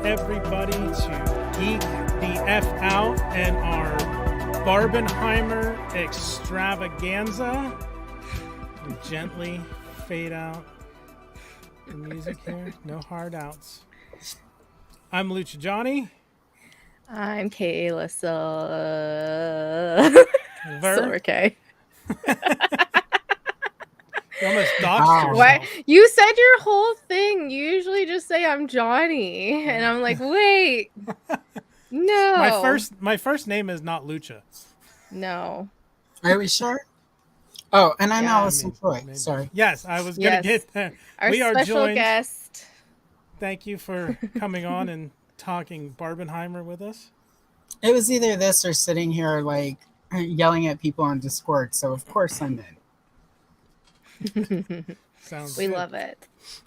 everybody to Geek the F Out and our Barbenheimer extravaganza. We gently fade out the music here. No hard outs. I'm Lucha Johnny. I'm Kayla, Silver K. You almost doxed yourself. What? You said your whole thing. You usually just say I'm Johnny, and I'm like, wait, no. My first name is not Lucha. No. Are we sure? Oh, and I'm Yeah, Allison Troy. Maybe. Sorry. Yes, I was gonna get there. Our we are special joined. guest. Thank you for coming on and talking Barbenheimer with us. It was either this or sitting here like yelling at people on Discord. So of course I'm in. Sounds We good. love it.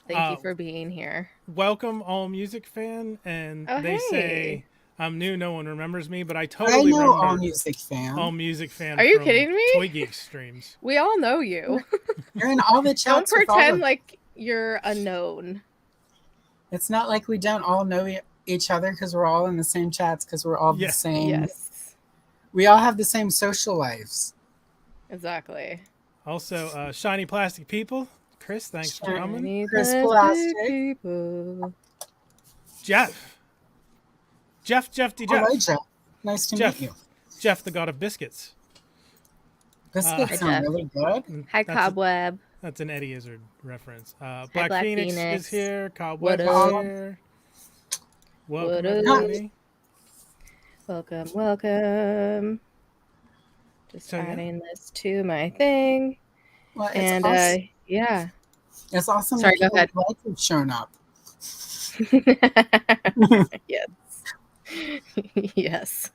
Thank you for being here. Welcome, all music fan, and they say I'm new. No one remembers me, but I I totally know remember All Music Fan. All Music Fan. Are you from kidding me? Toy Geek streams. We all know you. You're in all the Don't chats. with all pretend the- like you're unknown. It's not like we don't all know each other because we're all in the same chats because we're all the Yeah. same. Yes, We all have the same social lives. exactly. Also, Shiny Plastic People. Chris, thanks for coming. Shiny Chris plastic Plastic. people. Jeff Hello, Jeff. Nice to Jeff. meet you. Jeff, the God of Biscuits. Biscuits Hi, sound Jeff. really good. Hi, That's Cobweb. That's an Eddie Izzard reference. Black, Black Phoenix Phoenix. is here. Cobweb What is up? here. Welcome, What up? everybody. Welcome. Just So, yeah. adding this to my thing. Well, it's And awesome. yeah. It's awesome Sorry, go that ahead. people like have shown up. Yes. Yes.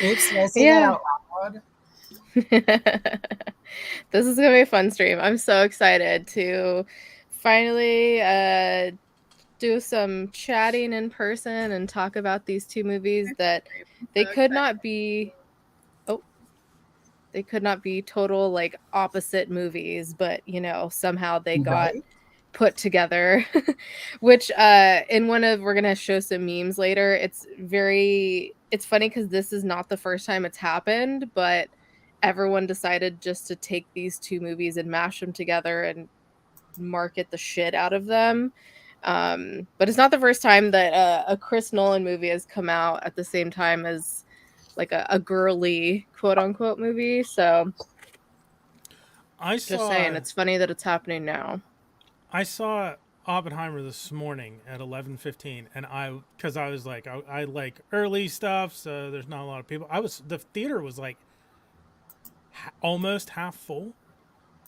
Oops, did I say Yeah. that out loud? This is gonna be a fun stream. I'm so excited to finally do some chatting in person and talk about these two movies that they could not be total like opposite movies, but you know, somehow they got Right? put together. Which we're gonna show some memes later. It's funny because this is not the first time it's happened, but everyone decided just to take these two movies and mash them together and market the shit out of them. But it's not the first time that a Chris Nolan movie has come out at the same time as like a girly quote unquote movie. So just saying, it's funny that it's happening now. I saw Oppenheimer this morning at 11:15, and because I was like, I like early stuff, so there's not a lot of people. The theater was like almost half full.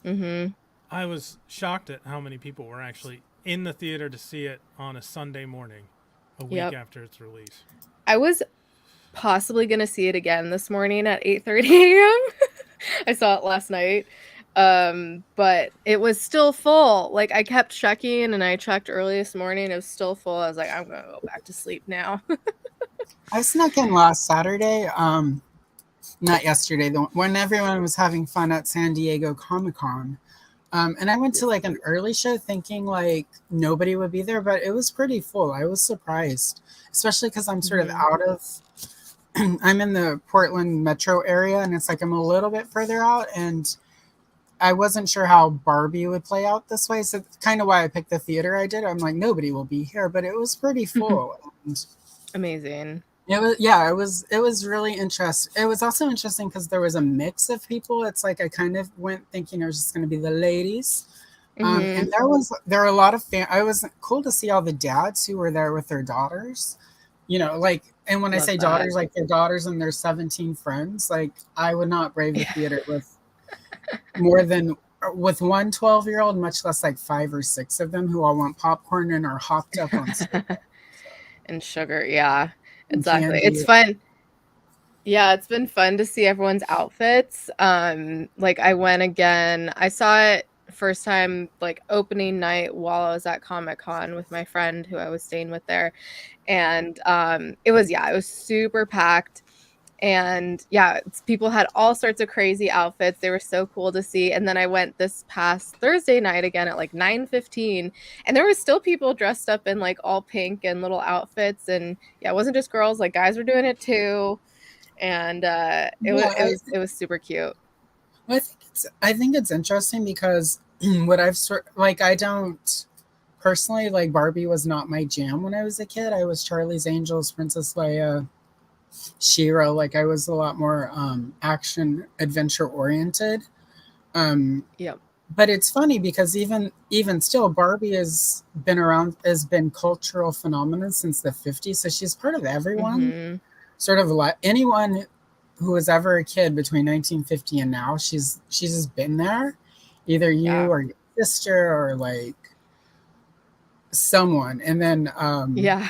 Mm-hmm. I was shocked at how many people were actually in the theater to see it on a Sunday morning, a week after its release. I was possibly gonna see it again this morning at 8:30 a.m. I saw it last night. But it was still full. Like I kept checking and I checked early this morning. It was still full. I was like, I'm gonna go back to sleep now. I snuck in last Saturday, not yesterday, when everyone was having fun at San Diego Comic-Con. And I went to like an early show thinking like nobody would be there, but it was pretty full. I was surprised, especially because I'm sort of out of, I'm in the Portland metro area and it's like I'm a little bit further out and I wasn't sure how Barbie would play out this way. So that's kind of why I picked the theater I did. I'm like, nobody will be here, but it was pretty full. And Amazing. it was really interesting. It was also interesting because there was a mix of people. It's like I kind of went thinking it was just going to be the ladies. And there were a lot of it was cool to see all the dads who were there with their daughters, you know, like, and when I say daughters, like their daughters and their 17 friends, like I would not brave the theater with with one 12-year-old, much less like 5 or 6 of them who all want popcorn and are hopped up on stuff. And sugar. Yeah, exactly. Candy. It's fun. Yeah, it's been fun to see everyone's outfits. Like I went again. I saw it first time like opening night while I was at Comic-Con with my friend who I was staying with there. And it was super packed. And yeah, people had all sorts of crazy outfits. They were so cool to see. And then I went this past Thursday night again at like 9:15, and there were still people dressed up in like all pink and little outfits. And yeah, it wasn't just girls, like guys were doing it too. And Yeah, it was super cute. I think it's interesting because what like I don't personally like Barbie was not my jam when I was a kid. I was Charlie's Angels, Princess Leia, She-Ra. Like I was a lot more action adventure oriented. Yep. But it's funny because even still, Barbie has been cultural phenomenon since the 50s. So she's part of everyone. Mm-hmm. Sort of like anyone who was ever a kid between 1950 and now, she's just been there. Either you Yeah. or your sister or like someone. And then Yeah.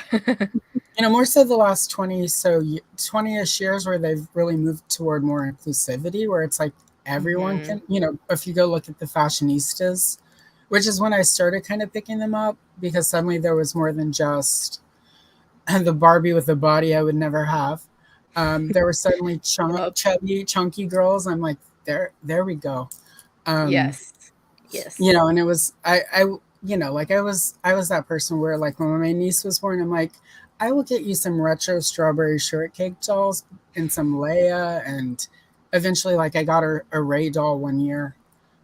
more so the last 20-ish years where they've really moved toward more inclusivity, where it's like everyone Mhm. can, if you go look at the fashionistas, which is when I started kind of picking them up, because suddenly there was more than just the Barbie with the body I would never have. There were suddenly Yep. chubby, chunky girls. I'm like, there we go. Yes. Yes. And it was like I was that person where like when my niece was born, I'm like, I will get you some retro strawberry shortcake dolls and some Leia, and eventually like I got her a Ray doll one year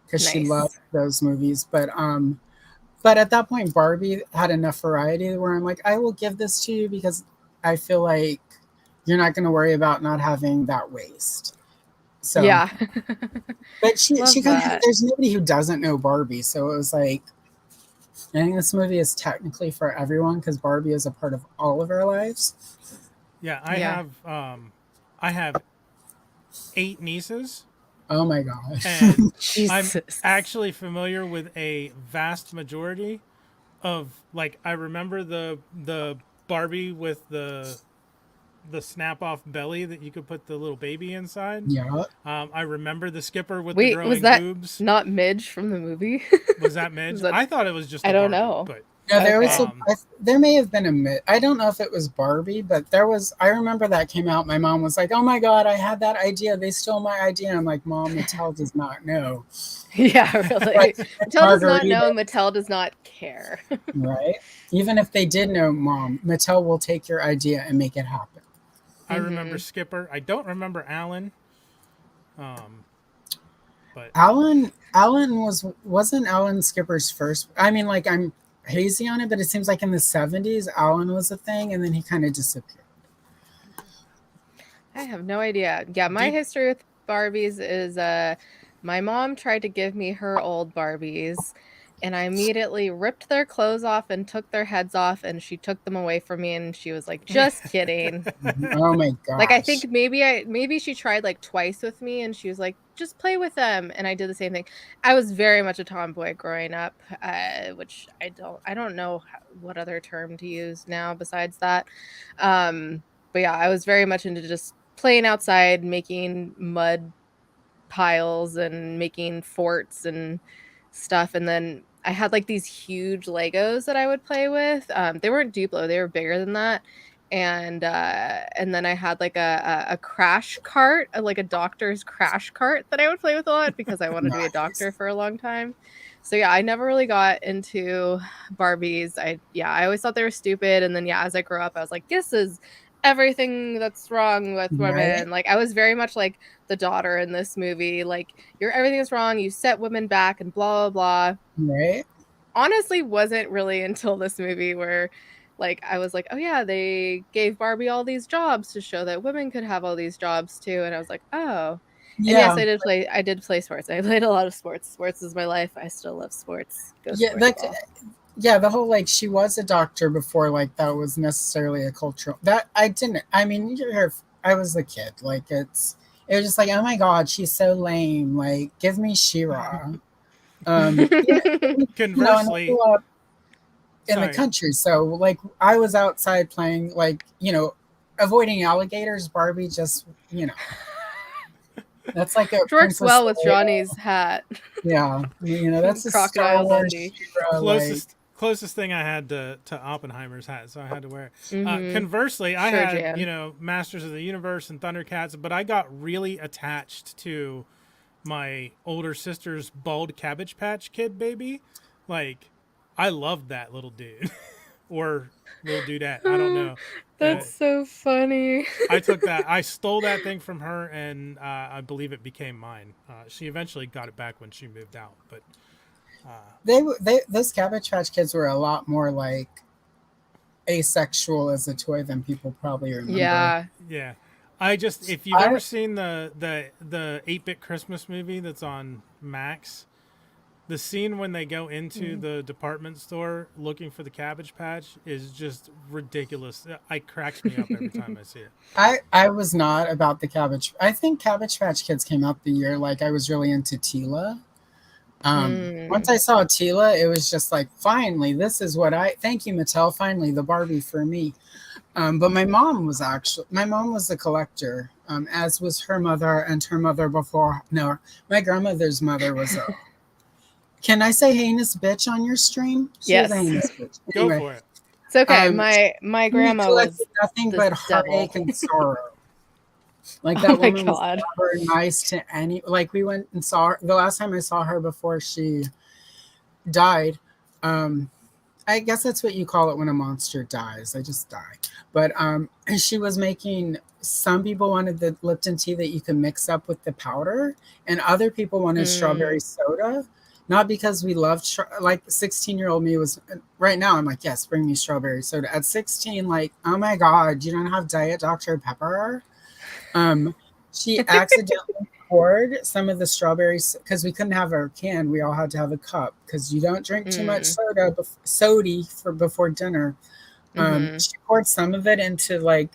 because she loved Nice. those movies. But at that point Barbie had enough variety where I'm like, I will give this to you because I feel like you're not going to worry about not having that waist. So Yeah. but she Love kind of that. there's nobody who doesn't know Barbie, so it was like I think this movie is technically for everyone because Barbie is a part of all of our lives. Yeah, Yeah. I have 8 nieces, Oh my gosh. and I'm Jesus. actually familiar with a vast majority of, like, I remember the Barbie with the snap off belly that you could put the little baby inside. Yeah. I remember the Skipper with the Wait, was growing that boobs. not Midge from the movie? Was that Was Midge? that I thought it was just I a don't Barbie, know. but No, there was Okay. um, there may have been a myth. I don't know if it was Barbie, but there was. I remember that came out. My mom was like, "Oh my god, I had that idea. They stole my idea." I'm like, "Mom, Mattel does not know." Yeah, really. Like Mattel does not know, Margarita, Mattel does not care. right? Even if they did know, Mom, Mattel will take your idea and make it happen. I remember Mhm. Skipper. I don't remember Alan. Um, but Alan wasn't Alan Skipper's first. I mean, like I'm hazy on it, but it seems like in the 70s, Alan was a thing, and then he kind of disappeared. I have no idea. Yeah, my deep. history with Barbies is my mom tried to give me her old Barbies, and I immediately ripped their clothes off and took their heads off, and she took them away from me, and she was like, "Just kidding." Oh my Like, I gosh. think maybe she tried like twice with me, and she was like, "Just play with them," and I did the same thing. I was very much a tomboy growing up, which I don't know what other term to use now besides that. But yeah, I was very much into just playing outside, making mud piles and making forts and stuff. And then I had like these huge Legos that I would play with. They weren't Duplo, they were bigger than that. And then I had like a crash cart, like a doctor's crash cart that I would play with a lot because I wanted to be a doctor Nice. for a long time. So yeah, I never really got into Barbies. I always thought they were stupid. And then yeah, as I grew up, I was like, this is everything that's wrong with Right? women. Like I was very much like the daughter in this movie. Like, you're everything is wrong. You set women back and blah, blah, blah. Right? Honestly, wasn't really until this movie where, like, I was like, oh, yeah, they gave Barbie all these jobs to show that women could have all these jobs too. And I was like, oh. And yes, Yeah. I did play sports. I played a lot of sports. Sports is my life. I still love sports. Go Yeah, sports ball. the whole like she was a doctor before like that was necessarily a cultural that I didn't I mean you're here I was a kid like it was just like oh my god she's so lame like give me Shira yeah, and I Conversely, grew up in the sorry. country so like I was outside playing like avoiding alligators Barbie just that's like a Which works Princess well with Leia. Johnny's hat. Yeah that's a Star Crocodile Wars Dundee. Shira like Closest closest thing I had to Oppenheimer's hat, so I had to wear it. Mhm. Conversely, I Sure, had Jan. Masters of the Universe and Thundercats, but I got really attached to my older sister's bald Cabbage Patch Kid baby. Like, I loved that little dude or little dudette. I don't know. Uh, That's so funny. I stole that thing from her, and I believe it became mine. She eventually got it back when she moved out, but Those Cabbage Patch Kids were a lot more like asexual as a toy than people probably remember. Yeah. yeah. If you've I ever seen the 8-bit Christmas movie that's on Max, the scene when they go into Mhm. the department store looking for the Cabbage Patch is just ridiculous. It cracks me up every time I see it. I was not about the Cabbage. I think Cabbage Patch Kids came out the year like I was really into Tila. Once Mm. I saw Tila, it was just like, finally, this is what I thank you, Mattel. Finally, the Barbie for me. But my mom was a collector, as was her mother and her mother before. No, my grandmother's mother was a. Can I say heinous bitch on your stream? She was a Yes. heinous bitch. Go Anyway, for it. It's okay. um, My she grandma collected was nothing the but devil. heartache and sorrow. Like Oh that my woman was god. never nice to any. Like we went and saw her the last time I saw her before she died. Um, I guess that's what you call it when a monster dies. They just die. But she was making. Some people wanted the Lipton tea that you can mix up with the powder, and other people wanted strawberry Mm. soda. Not because we loved like 16-year-old me was right now. I'm like, yes, bring me strawberry soda. At 16, like, oh my god, you don't have Diet Dr Pepper. Um, she accidentally poured some of the strawberries because we couldn't have our can. We all had to have a cup because you don't drink too much Mm. soda, sody for before dinner. Mhm. She poured some of it into like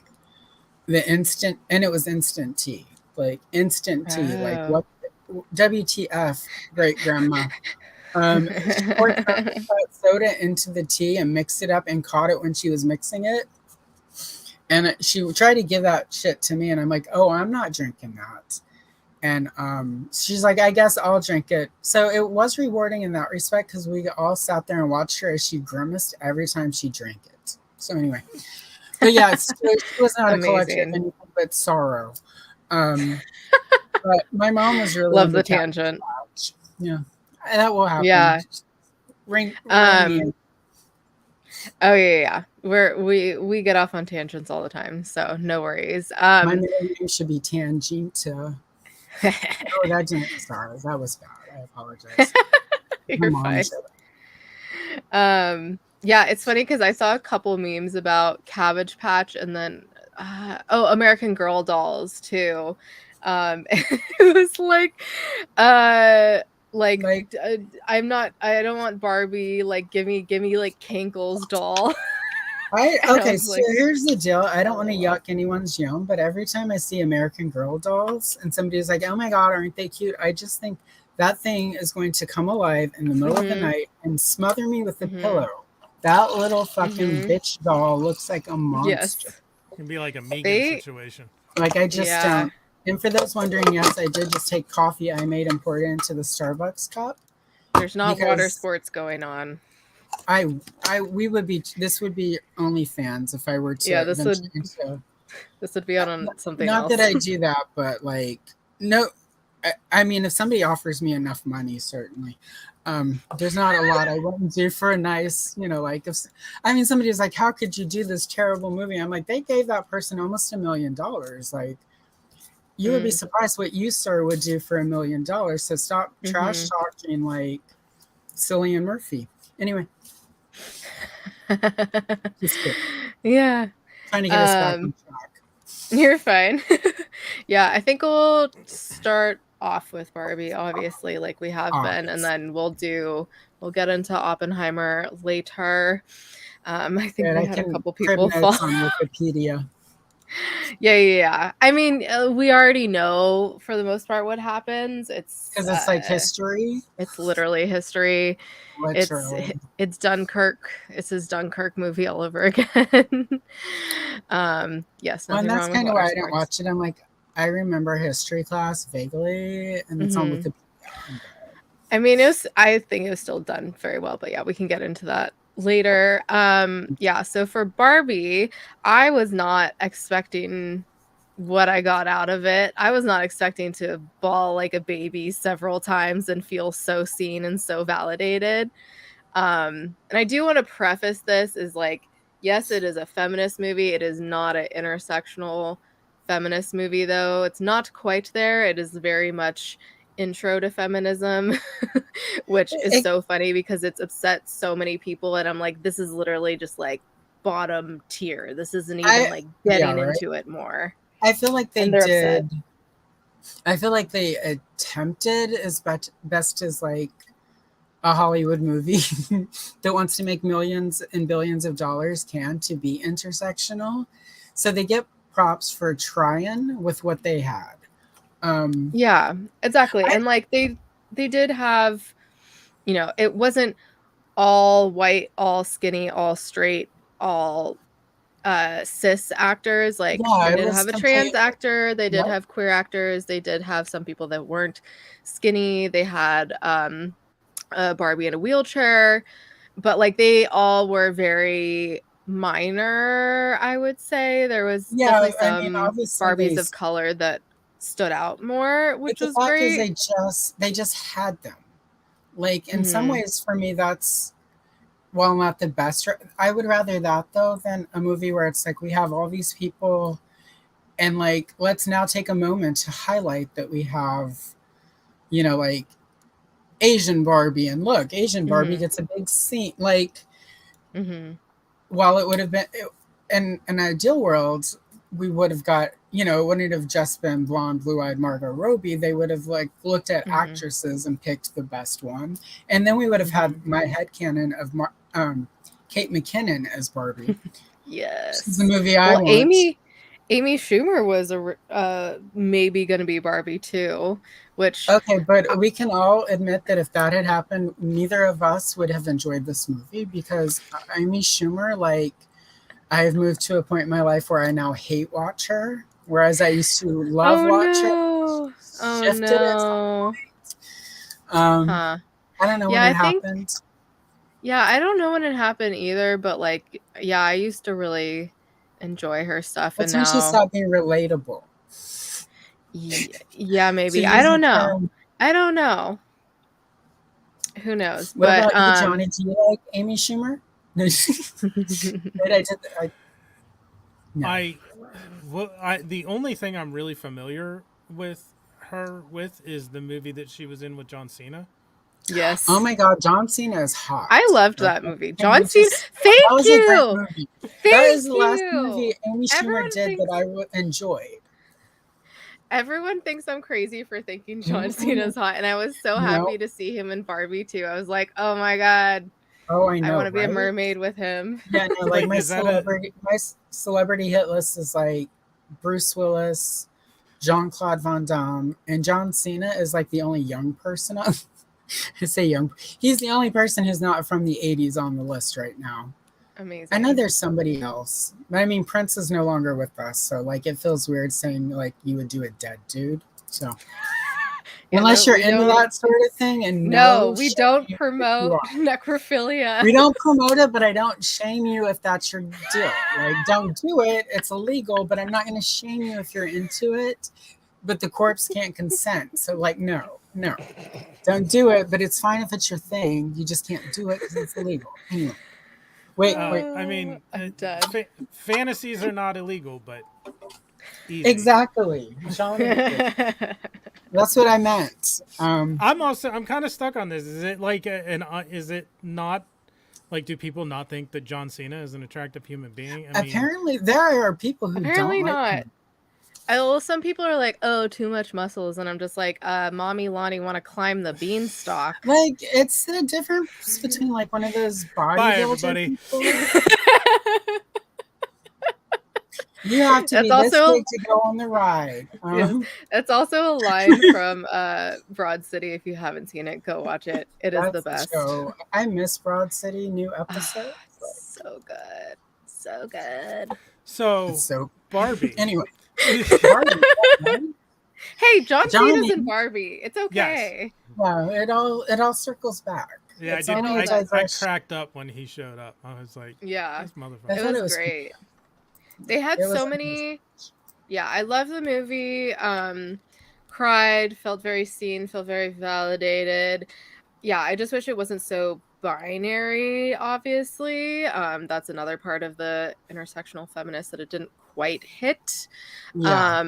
the instant, and it was instant tea. Like Oh. what? WTF, great grandma. She poured some of that soda into the tea and mixed it up and caught it when she was mixing it. And she tried to give that shit to me, and I'm like, oh, I'm not drinking that. And she's like, I guess I'll drink it. So it was rewarding in that respect because we all sat there and watched her as she grimaced every time she drank it. So anyway, but yeah, she was not a collector of Amazing. anything but sorrow. Um, but my mom was really Love into the Cabbage tangent. Patch. Yeah, and that will happen. Yeah. Just ring me Um in. oh yeah. We get off on tangents all the time, so no worries. My middle name should be Tangenta. Oh, that didn't. Sorry, that was bad. I apologize. My You're mom fine. should. Yeah, it's funny because I saw a couple memes about Cabbage Patch and then American Girl dolls too. It was uh Like I don't want Barbie, like give me like Kinkle's doll. And I okay, was so like, here's the deal. I don't want to LOL. yuck anyone's yum, but every time I see American Girl dolls and somebody's like, "Oh my god, aren't they cute?" I just think that thing is going to come alive in the middle of the Mhm. night and smother me with a Mhm. pillow. That little fucking Mhm. bitch doll looks like a monster. Yes. It can be like a Megan They situation. Like I just yeah. don't. And for those wondering, yes, I did just take coffee I made and pour it into the Starbucks cup There's not water because sports going on. we would be. This would be OnlyFans if I were Yeah, to venture into. this would be on something Not that else. I do that, but like, no, I mean, if somebody offers me enough money, certainly. There's not a lot I wouldn't do for a nice, like if I mean somebody's like, how could you do this terrible movie? I'm like, they gave that person almost $1 million. Like, you would be Mm. surprised what you, sir, would do for $1 million. So stop trash Mhm. talking like Cillian Murphy. Anyway, just kidding. Yeah. Trying to get us back on Um, track. you're fine. Yeah, I think we'll start off with Barbie, obviously, like we have been, and Obvious. then we'll get into Oppenheimer later. I think Good. we I had a can couple crib people fall. notes on Wikipedia. Yeah. I mean, we already know for the most part what happens. Because it's like history, It's literally history. It's literally. it's Dunkirk. It's his Dunkirk movie all over again. Yes, Well, and nothing that's wrong with kind of water why I don't sports. watch it. I'm like, I remember history class vaguely, and it's on Hmm. Wikipedia. I'm good. I mean, I think it was still done very well, but yeah, we can get into that later. Yeah, so for Barbie, I was not expecting what I got out of it. I was not expecting to bawl like a baby several times and feel so seen and so validated. And I do want to preface this is like, yes, it is a feminist movie. It is not an intersectional feminist movie, though. It's not quite there. It is very much intro to feminism, which is It, so funny because it's upset so many people. And I'm like, this is literally just like bottom tier. This isn't even like yeah, getting right. into it more. I feel like they And they're upset. did. I feel like they attempted as best as like a Hollywood movie that wants to make millions and billions of dollars can to be intersectional. So they get props for trying with what they had. Yeah, exactly. I, And like they did have, it wasn't all white, all skinny, all straight, all cis actors. Like they yeah, it did was have a trans complete. actor, they did Yep. have queer actors, they did have some people that weren't skinny. They had a Barbie in a wheelchair, but like they all were very minor, I would say. There was Yeah, definitely I mean, some obviously Barbies of color that stood out more, but which the was fact is great. they just had them. Like in some Hmm. ways, for me, that's well, not the best. I would rather that though than a movie where it's like we have all these people and like let's now take a moment to highlight that we have, like Asian Barbie and look, Asian Barbie Hmm. gets a big scene. Like Hmm. while it would have been in an ideal world, we would have got, it wouldn't have just been blonde, blue-eyed Margot Robbie. They would have like looked at Hmm. actresses and picked the best one, and then we would have Hmm. had my headcanon of Kate McKinnon as Barbie. This is the Yes. movie I Well, want. Amy Schumer was maybe going to be Barbie too, which Okay, but we can all admit that if that had happened, neither of us would have enjoyed this movie because Amy Schumer, like, I've moved to a point in my life where I now hate watch her, whereas I used to love oh watch her. no. Oh Shifted at some no. point. Um, Huh. I don't know Yeah, when I it think happened. I don't know when it happened either, but like yeah, I used to really enjoy her stuff and That's when she now stopped being relatable. yeah, To maybe. I use the don't know. term, I don't know. Who knows? what But about you, Johnny? Do you like Amy Schumer? No, wait, I did. No. I, well, the only thing I'm really familiar with her with is the movie that she was in with John Cena. Oh yes. my God, John Cena is I hot. loved that Okay, movie. can we John Cena, just? That thank was a great you. movie. That Thank is the last you. movie Amy Schumer Everyone did that thinks I enjoyed. everyone thinks I'm crazy for thinking John Mhm. Cena's hot, and I was so No, happy to see him in Barbie too. I was like, "Oh my god, oh, I I know, want to be a right? mermaid with him." Yeah, no, like Wait, is that a? my celebrity hit list is like Bruce Willis, Jean Claude Van Damme, and John Cena is like the only young person on. I say young. He's the only person who's not from the '80s on the list right now. I know Amazing. there's somebody else, but I mean Prince is no longer with us, so like it feels weird saying like you would do a dead dude. So Yeah, unless no, you're we into don't. that sort of thing, and No, no we shame don't you if you promote are. necrophilia. We don't promote it, but I don't shame you if that's your deal. Like, don't do it. It's illegal, but I'm not going to shame you if you're into it. But the corpse can't consent. So, like, no, no, don't do it. But it's fine if it's your thing. You just can't do it because it's illegal. Anyway, wait. I mean, I'm dead. fantasies are not illegal, but easy. Exactly. Johnny. That's what I meant. I'm kind of stuck on this. Is it like is it not like, do people not think that John Cena is an attractive human being? I mean, Apparently, there are people who don't Apparently like not. him. Well, some people are like, "Oh, too much muscles," and I'm just like, "Mommy Lonnie want to climb the beanstalk." Like, it's the difference between like one of those bye bodybuilder everybody. people. You have to That's be this also big to go on the ride. yes, that's also a line from Broad City. If you haven't seen it, go watch it. It is the That's the best. show. I miss Broad City new Ah, episodes. so good, so good. It's So so Barbie. anyway. Barbie, man. Hey, John Cena's Johnny. in Barbie. It's Yes. okay. Yeah, it all circles back. Yeah, I It's did. and only all a I, that. I digression. cracked up when he showed up. I was like, Yeah, this I motherfucker. it thought was it was great. They had it was so many. Yeah, I love the movie. Cried, felt very seen, felt very validated. Yeah, I just wish it wasn't so binary, obviously. That's another part of the intersectional feminist that it didn't quite hit. yeah.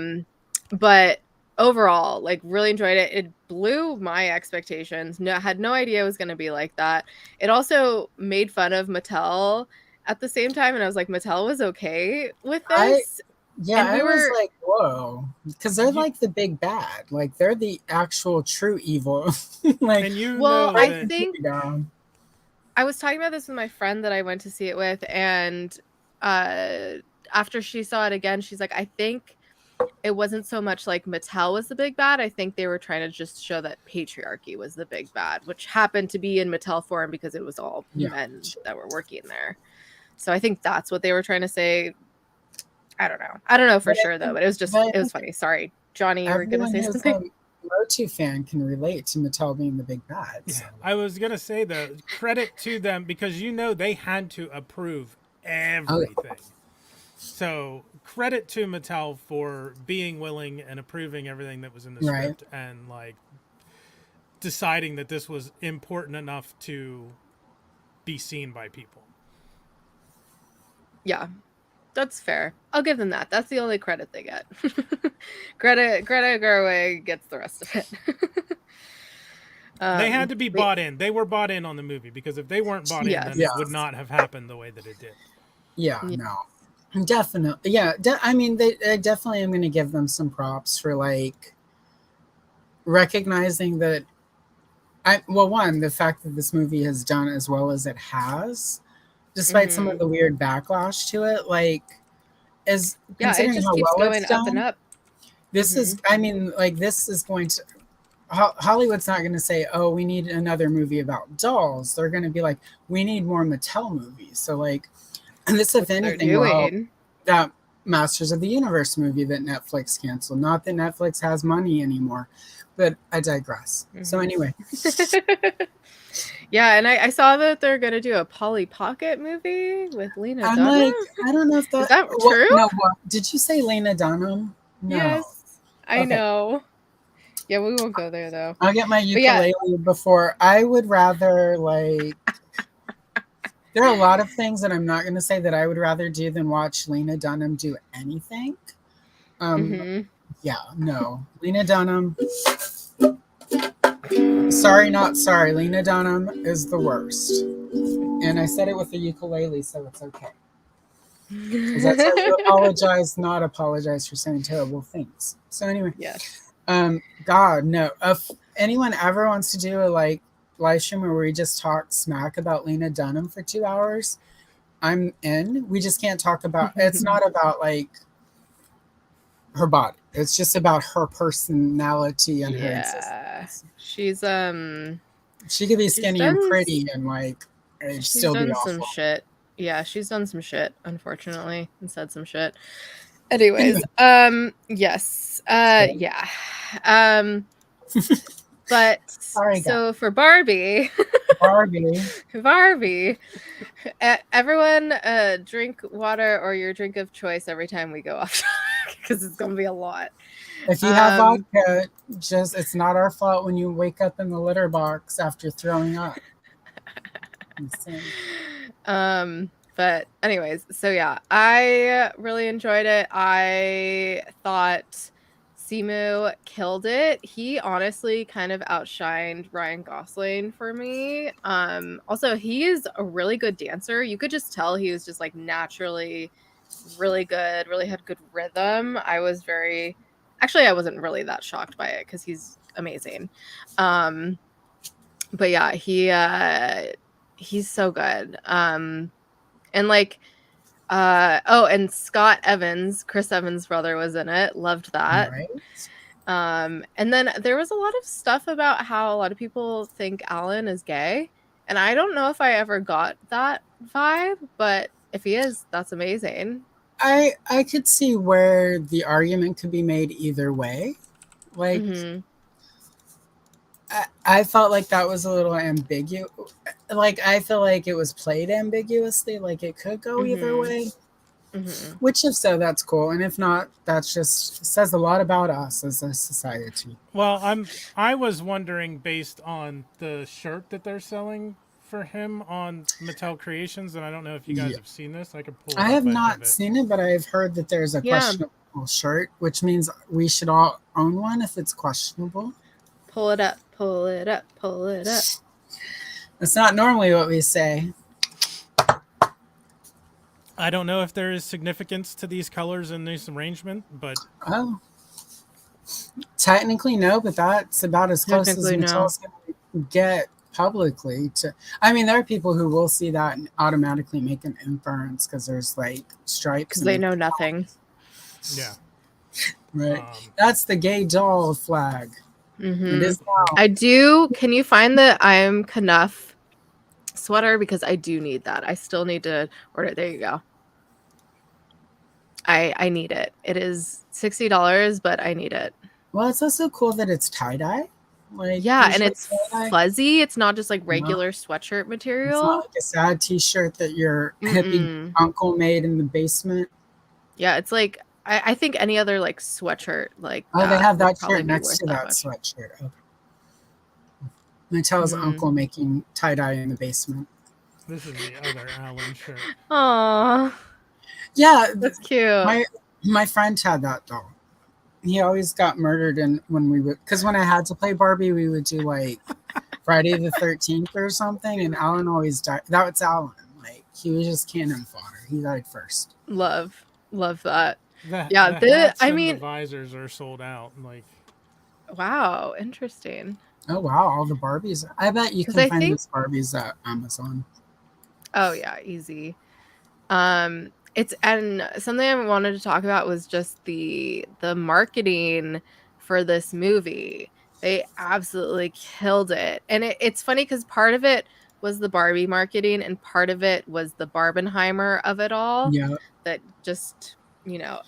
But overall, like really enjoyed it. It blew my expectations. No, had no idea it was going to be like that. It also made fun of Mattel at the same time, and I was like, Mattel was okay with I this, Yeah, and I we was were. like, whoa, because they're You, like the big bad, like they're the actual true evil. Like, and you Well, know I break that the think movie down. I was talking about this with my friend that I went to see it with, and uh, after she saw it again, she's like, I think it wasn't so much like Mattel was the big bad. I think they were trying to just show that patriarchy was the big bad, which happened to be in Mattel form because it was all Yeah, men that were working there. So I think that's what they were trying to say. I don't know. I don't know for but I sure though, think, but but I it was think funny. Sorry, Johnny, you were gonna everyone say who's something. a Motu fan can relate to Mattel being the big bad. So. I was gonna say though, credit to them because you know they had to approve Oh, everything. So credit to Mattel for being willing and approving everything that was in the right. script and like deciding that this was important enough to be seen by people. Yeah, that's fair. I'll give them that. That's the only credit they get. Greta Gerwig gets the rest of it. They had to be but bought in. They were bought in on the movie because if they weren't bought in, then yes. it would Yes. not have happened the way that it did. Yeah. Yeah. No. Definitely. Yeah. I mean, I definitely am going to give them some props for like recognizing that. Well, one, the fact that this movie has done as well as it has, despite some of Mhm. the weird backlash to it, like, is Yeah, it considering just how keeps well going it's up and done. up. This is, Mhm. I mean, like, this is going to. Hollywood's not going to say, "Oh, we need another movie about dolls." They're going to be like, "We need more Mattel movies." So, like, this, if Which they're anything, will help doing. that Masters of the Universe movie that Netflix canceled. Not that Netflix has money anymore, but I digress. So, Mhm. anyway, Yeah, and I saw that they're gonna do a Polly Pocket movie with Lena I'm Dunham. like, I don't know if Is that. that What? true? No, what? Did you say Lena Dunham? No. Yes, I Okay. know. Yeah, we won't go there though. I'll get my But yeah, ukulele before. I would rather, like, there are a lot of things that I'm not going to say that I would rather do than watch Lena Dunham do anything. Um, mhm. yeah, no. Lena Dunham, sorry, not sorry. Lena Dunham is the worst. And I said it with the ukulele, so it's okay. Because that's how you apologize, not apologize for saying terrible things. So anyway, Yes. God, no. If anyone ever wants to do a like live stream where we just talk smack about Lena Dunham for 2 hours, I'm in. We just can't talk about. It's not about like her body. It's just about her personality and her Yeah. existence. She's She could be she's skinny and done pretty and like it'd she's still be done some awful. shit. Yeah, she's done some shit, unfortunately, and said some shit. Anyways, Anyway, yes. so, Yeah. Um, but sorry, guys. so for Barbie, Barbie. Barbie, everyone drink water or your drink of choice every time we go off because it's gonna be a lot. If you have Um, vodka, just it's not our fault when you wake up in the litter box after throwing up. Insane. but anyways, so yeah, I really enjoyed it. I thought Simu killed it. He honestly kind of outshined Ryan Gosling for me. Also he is a really good dancer. You could just tell he was just like naturally really good, really had good rhythm. I wasn't really that shocked by it because he's amazing. But yeah, he's so good. And like and Scott Evans, Chris Evans' brother, was in it. Loved that. Right? And then there was a lot of stuff about how a lot of people think Alan is gay. And I don't know if I ever got that vibe, but if he is, that's amazing. I could see where the argument could be made either way. Like Hmm. I felt like that was a little ambiguous. Like I feel like it was played ambiguously. Like it could go either Mm-hmm. way. Mm-hmm. Which, if so, that's cool, and if not, that's just says a lot about us as a society. Well, I was wondering based on the shirt that they're selling for him on Mattel Creations, and I don't know if you guys Yeah, have seen this. I could pull it I up. have I have not it. seen it, but I've heard that there's a Yeah. questionable shirt, which means we should all own one if it's questionable. Pull it up. Pull it up. Pull it up. That's not normally what we say. I don't know if there is significance to these colors in this arrangement, but Oh, technically no, but that's about as close as Technically, no. Mattel's going to get publicly to. I mean, there are people who will see that and automatically make an inference because there's like stripes Because and they know nothing. yeah. right. That's the gay doll flag. Mm-hmm. It is now. I do. Can you find the I'm Knuff sweater? Because I do need that. I still need to order. There you go. I need it. It is $60, but I need it. Well, it's also cool that it's tie dye. Like Yeah, and usually it's tie-dye, fuzzy. It's not just like No. regular sweatshirt it's material. not like a sad T-shirt that your hippie Mm-mm. uncle made in the basement. Yeah, it's like I think any other like sweatshirt like Oh, they that have would that probably shirt be next worth to that that much. sweatshirt. Okay. Mattel's Mhm. uncle making tie dye in the basement. This is the other Alan shirt. Aw, Yeah, that's cute. my friend had that doll. He always got murdered, and when we would, because when I had to play Barbie, we would do like Friday the 13th or something, and Alan always died. That was Alan. Like he was just cannon fodder. He died first. Love that. The, Yeah, the hats I and mean, the visors are sold out. Like, wow, interesting. Oh wow, all the Barbies. I bet you 'Cause can I find think these Barbies at Amazon. Oh yeah, easy. It's and something I wanted to talk about was just the marketing for this movie. They absolutely killed it. And it's funny because part of it was the Barbie marketing and part of it was the Barbenheimer of it all Yeah, that just,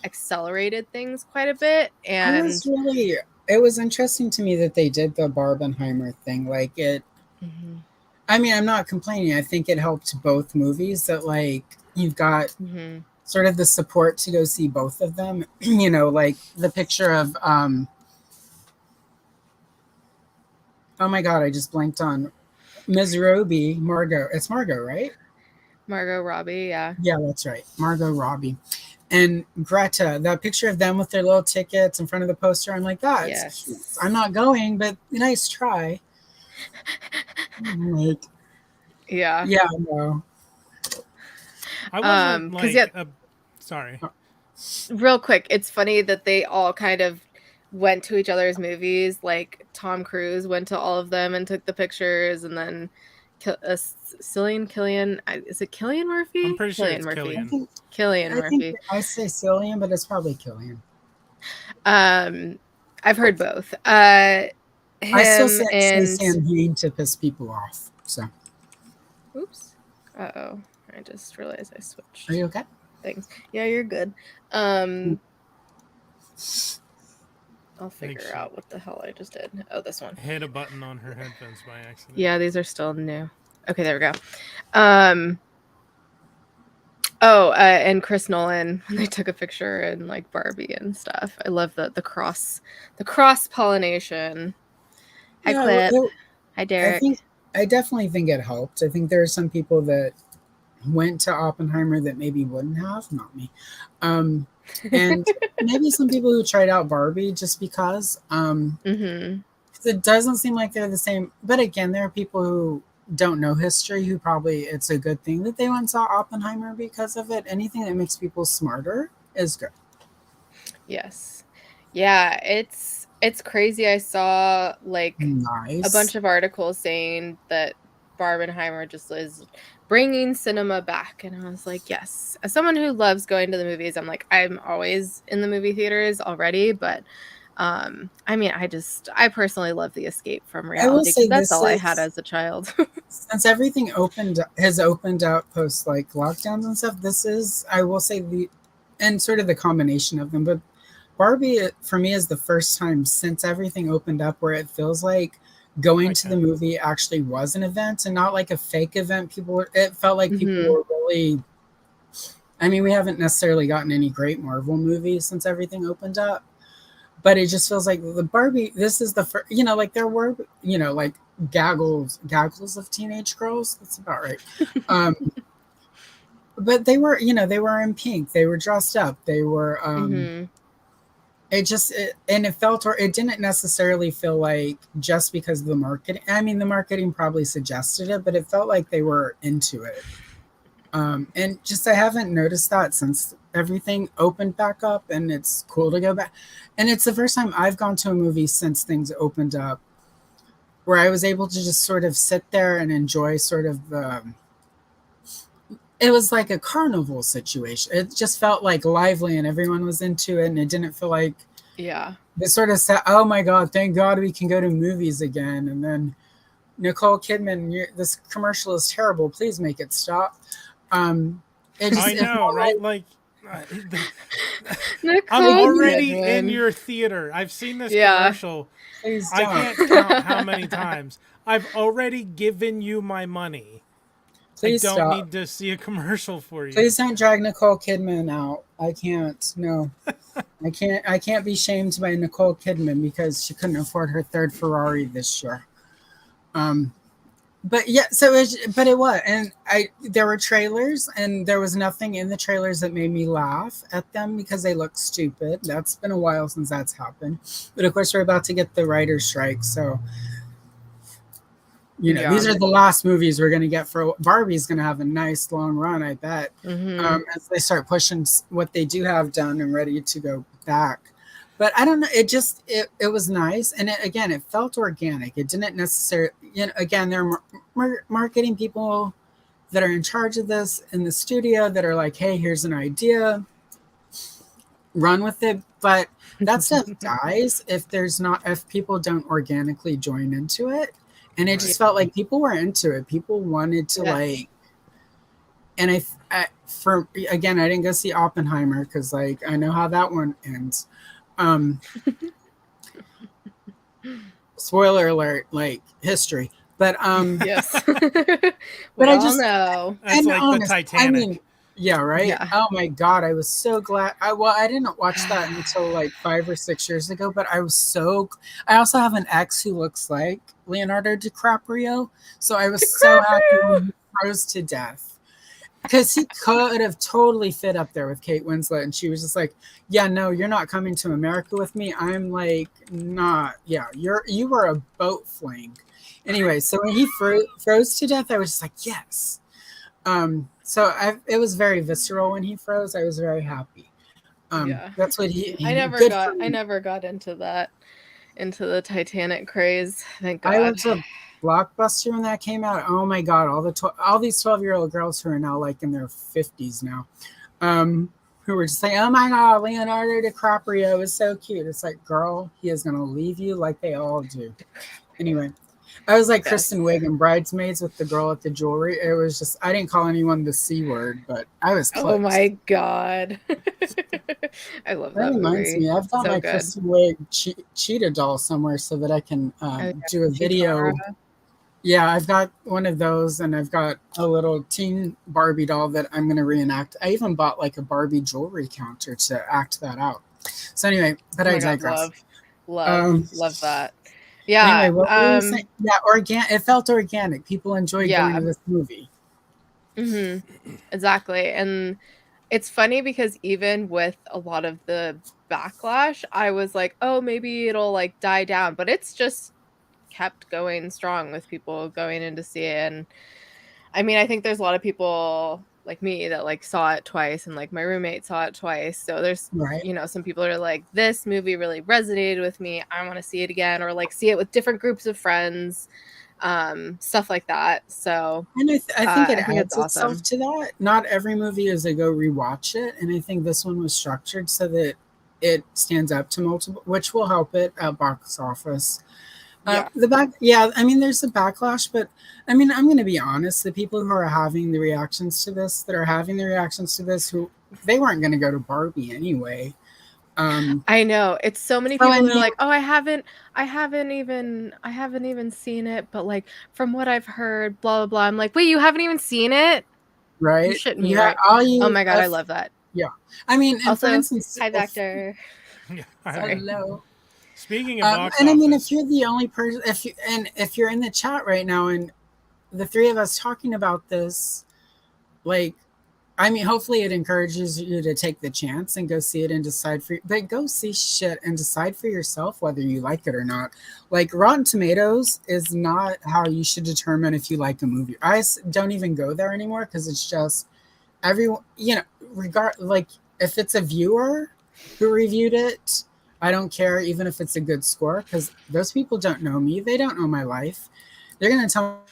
accelerated things quite a bit. I was And really. It was interesting to me that they did the Barbenheimer thing. Like it. Mhm, I mean, I'm not complaining. I think it helped both movies. That like you've got mhm. sort of the support to go see both of them. You know, like the picture of oh my god, I just blanked on Ms. Roby, Margot. It's Margot, right? Margot Robbie, yeah. Yeah, that's right. Margot Robbie. And Greta, that picture of them with their little tickets in front of the poster, I'm like, that's cute. Yes. I'm not going, but nice try. I'm like, Yeah. yeah, no. I wasn't 'Cause like, yeah, sorry. real quick, it's funny that they all kind of went to each other's movies. Like Tom Cruise went to all of them and took the pictures, and then Killian, is it Killian Murphy? I'm pretty sure Killian it's Murphy. I Killian. think Killian I think Murphy. I say Cillian, but it's probably Killian. I've heard both. I still Him say and Sanheed to piss people off. So, oops. Uh-oh. I just realized I switched are you okay? things. Yeah, you're good. I'll figure she- out what the hell I just did. Oh, this one. Hit a button on her headphones by accident. Yeah, these are still new. Okay, there we go. And Chris Nolan when they took a picture in like Barbie and stuff. I love the cross pollination. Hi, Yeah, Clip. Hi, I Derek. think I definitely think it helped. I think there are some people that went to Oppenheimer that maybe wouldn't have, not me. And maybe some people who tried out Barbie just because. Mm-hmm. It doesn't seem like they're the same. But again, there are people who don't know history who probably it's a good thing that they went and saw Oppenheimer because of it. Anything that makes people smarter is good. Yes. Yeah, it's crazy. I saw like Nice. a bunch of articles saying that Barbenheimer just is bringing cinema back, and I was like, yes. As someone who loves going to the movies, I'm like, I'm always in the movie theaters already, but I mean, I personally love the escape from reality say because that's this all I had is- as a child. Since everything has opened out post like lockdowns and stuff, this is I will say and sort of the combination of them, but Barbie for me is the first time since everything opened up where it feels like going to the Okay. movie actually was an event and not like a fake event. It felt like people Mhm. were really, I mean, we haven't necessarily gotten any great Marvel movies since everything opened up, but it just feels like the Barbie, this is the first, like there were, like gaggles of teenage girls. That's about right. Um, but they were in pink. They were dressed up. They were, Mhm. and it felt, or it didn't necessarily feel like just because of the marketing. I mean, the marketing probably suggested it, but it felt like they were into it. And just I haven't noticed that since everything opened back up, and it's cool to go back. And it's the first time I've gone to a movie since things opened up where I was able to just sort of sit there and enjoy sort of the. It was like a carnival situation. It just felt like lively and everyone was into it, and it didn't feel like Yeah. they sort of said, "Oh my God, thank God we can go to movies again." And then Nicole Kidman, this commercial is terrible. Please make it stop. Um, I it know, felt right? like, Like, I'm Nicole already in Kidman. your theater. I've seen this Yeah. commercial. please I don't, can't count how many times. I've already given you my money. I please don't stop. need to see a commercial for you. Please don't drag Nicole Kidman out. I can't. No, I can't. I can't be shamed by Nicole Kidman because she couldn't afford her third Ferrari this year. Um, but yeah, but it was, and there were trailers, and there was nothing in the trailers that made me laugh at them because they look stupid. That's been a while since that's happened, but of course we're about to get the writer's strike, so Yeah. these are the last movies we're going to get for Barbie's going to have a nice long run, I bet, Mhm. as they start pushing what they do have done and ready to go back. But I don't know. It just it was nice, and again, it felt organic. It didn't necessarily, again, there are marketing people that are in charge of this in the studio that are like, hey, here's an idea, run with it. But that stuff dies if people don't organically join into it. And it Yeah. just felt like people were into it. People wanted to Yes. like, and for again, I didn't go see Oppenheimer because like I know how that one ends. Um, Spoiler alert, like history. But Yes. but We I all just know. That's and like the honest, I mean, Titanic. yeah, right. Yeah. Oh my God, I was so glad. I didn't watch that until like 5 or 6 years ago, but I was so. I also have an ex who looks like Leonardo DiCaprio, so I was so happy DiCaprio. when he froze to death because he could have totally fit up there with Kate Winslet, and she was just like, "Yeah, no, you're not coming to America with me." I'm like, "Not, yeah, you were a boat flame." Anyway, so when he froze to death, I was just like, "Yes." It was very visceral when he froze. I was very happy. Yeah. That's what I he never good for got I me. never got into that into the Titanic craze. Thank I God. went to Blockbuster when that came out. Oh my God, all these 12-year-old girls who are now like in their 50s now, who were just saying, "Oh my God, Leonardo DiCaprio is so cute." It's like, girl, he is gonna leave you like they all do. Anyway, I was like Yes. Kristen Wiig in Bridesmaids with the girl at the jewelry. It was just I didn't call anyone the C word, but I was Oh close. my God. I love That that reminds movie. me, I've got So my good. Kristen Wiig cheetah doll somewhere so that I can Oh, yeah. do a Chitara. video. Yeah, I've got one of those, and I've got a little teen Barbie doll that I'm going to reenact. I even bought like a Barbie jewelry counter to act that out. So anyway, but Oh I my God, digress. love. Love. Um, Love that. anyway, Yeah. what were you saying? Yeah, It felt organic. People enjoyed going Yeah. to this movie. Mhm. Exactly. And it's funny because even with a lot of the backlash, I was like, "Oh, maybe it'll, like, die down," but it's just kept going strong with people going in to see it, and I mean, I think there's a lot of people like me that, like, saw it twice, and, like, my roommate saw it twice, so there's Right. some people are like, "This movie really resonated with me, I wanna see it again," or, like, see it with different groups of friends, stuff like that, so, And I think it I think it's adds itself awesome. to that. Not every movie is a go rewatch it, and I think this one was structured so that it stands up to multiple, which will help it at box office. Yeah. Yeah, I mean, there's a backlash, but I mean, I'm going to be honest. The people who are having the reactions to this, who they weren't going to go to Barbie anyway. I know. It's so many So, people I that are mean- like, "Oh, I haven't even seen it, but like from what I've heard, blah blah blah." I'm like, "Wait, you haven't even seen it? You right? shouldn't me, Yeah, right?" all Oh you. my god, I love that. Yeah, I mean, and for Also, instance, hi Vector. Yeah, I Sorry. agree. hello. Speaking of box And I mean, if office, you're the only person, if you're in the chat right now, and the three of us talking about this, like, I mean, hopefully it encourages you to take the chance and go see it and decide for. But go see shit and decide for yourself whether you like it or not. Like Rotten Tomatoes is not how you should determine if you like a movie. Don't even go there anymore because it's just everyone. Like if it's a viewer who reviewed it, I don't care even if it's a good score because those people don't know me. They don't know my life. They're gonna tell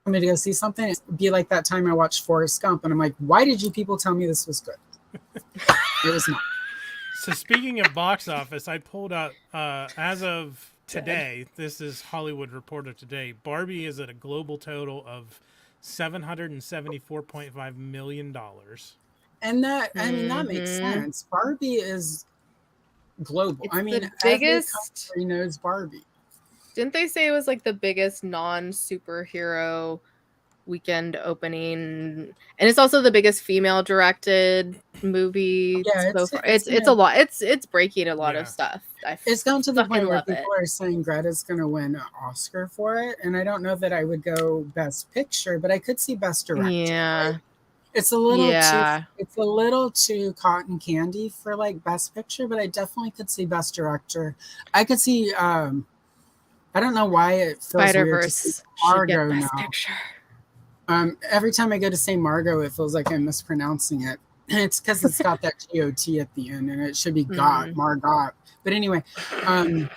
me to go see something. It'd be like that time I watched Forrest Gump, and I'm like, why did you people tell me this was good? It was not. so speaking of box office, I pulled out as of today. This is Hollywood Reporter today. Barbie is at a global total of $774.5 million. And that, I mean, that makes Mhm. sense. Barbie is global. It's I mean, the every biggest. country knows Barbie. Didn't they say it was like the biggest non-superhero weekend opening, and it's also the biggest female directed movie Yeah, so far. it's It's gonna a lot. It's breaking a lot Yeah. of stuff. I it's gone to the fucking point where love it. people are saying Greta's going to win an Oscar for it, and I don't know that I would go Best Picture, but I could see Best Director. Yeah. Like, it's a little Yeah. too cotton candy for like Best Picture, but I definitely could see Best Director. I could see. I don't know why it feels weird to see Spider-Verse should get Margot Best now. Picture. Every time I go to say Margot, it feels like I'm mispronouncing it. It's because it's got that GOT at the end, and it should be Margot. But anyway, I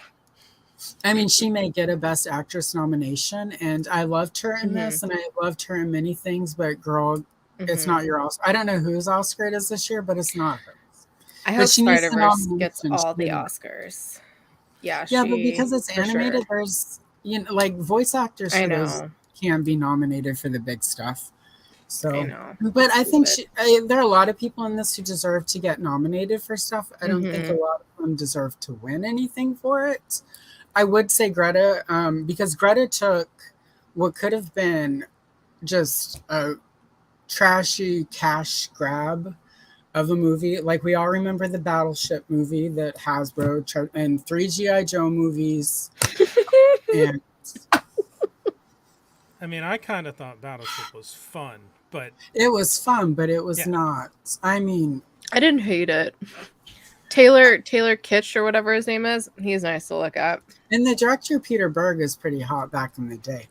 mean, she may get a Best Actress nomination, and I loved her in this, and I loved her in many things. But girl, it's not your Oscar. I don't know whose Oscar it is this year, but it's not hers. I But hope she needs the Spider-Verse gets nomination. all She the really- Oscars. Yeah, Yeah, but because it's for animated, sure. there's like voice actors I for those know. can be nominated for the big stuff. So, I know. but I think Stupid. there are a lot of people in this who deserve to get nominated for stuff. I don't think a lot of them deserve to win anything for it. I would say Greta, because Greta took what could have been just a trashy cash grab of a movie. Like we all remember the Battleship movie that Hasbro and 3 G.I. Joe movies. And I mean, I kind of thought Battleship was fun, but it was fun, but it was Yeah. not. I mean, I didn't hate it. Taylor Kitsch or whatever his name is, he's nice to look at. and the director Peter Berg is pretty hot back in the day.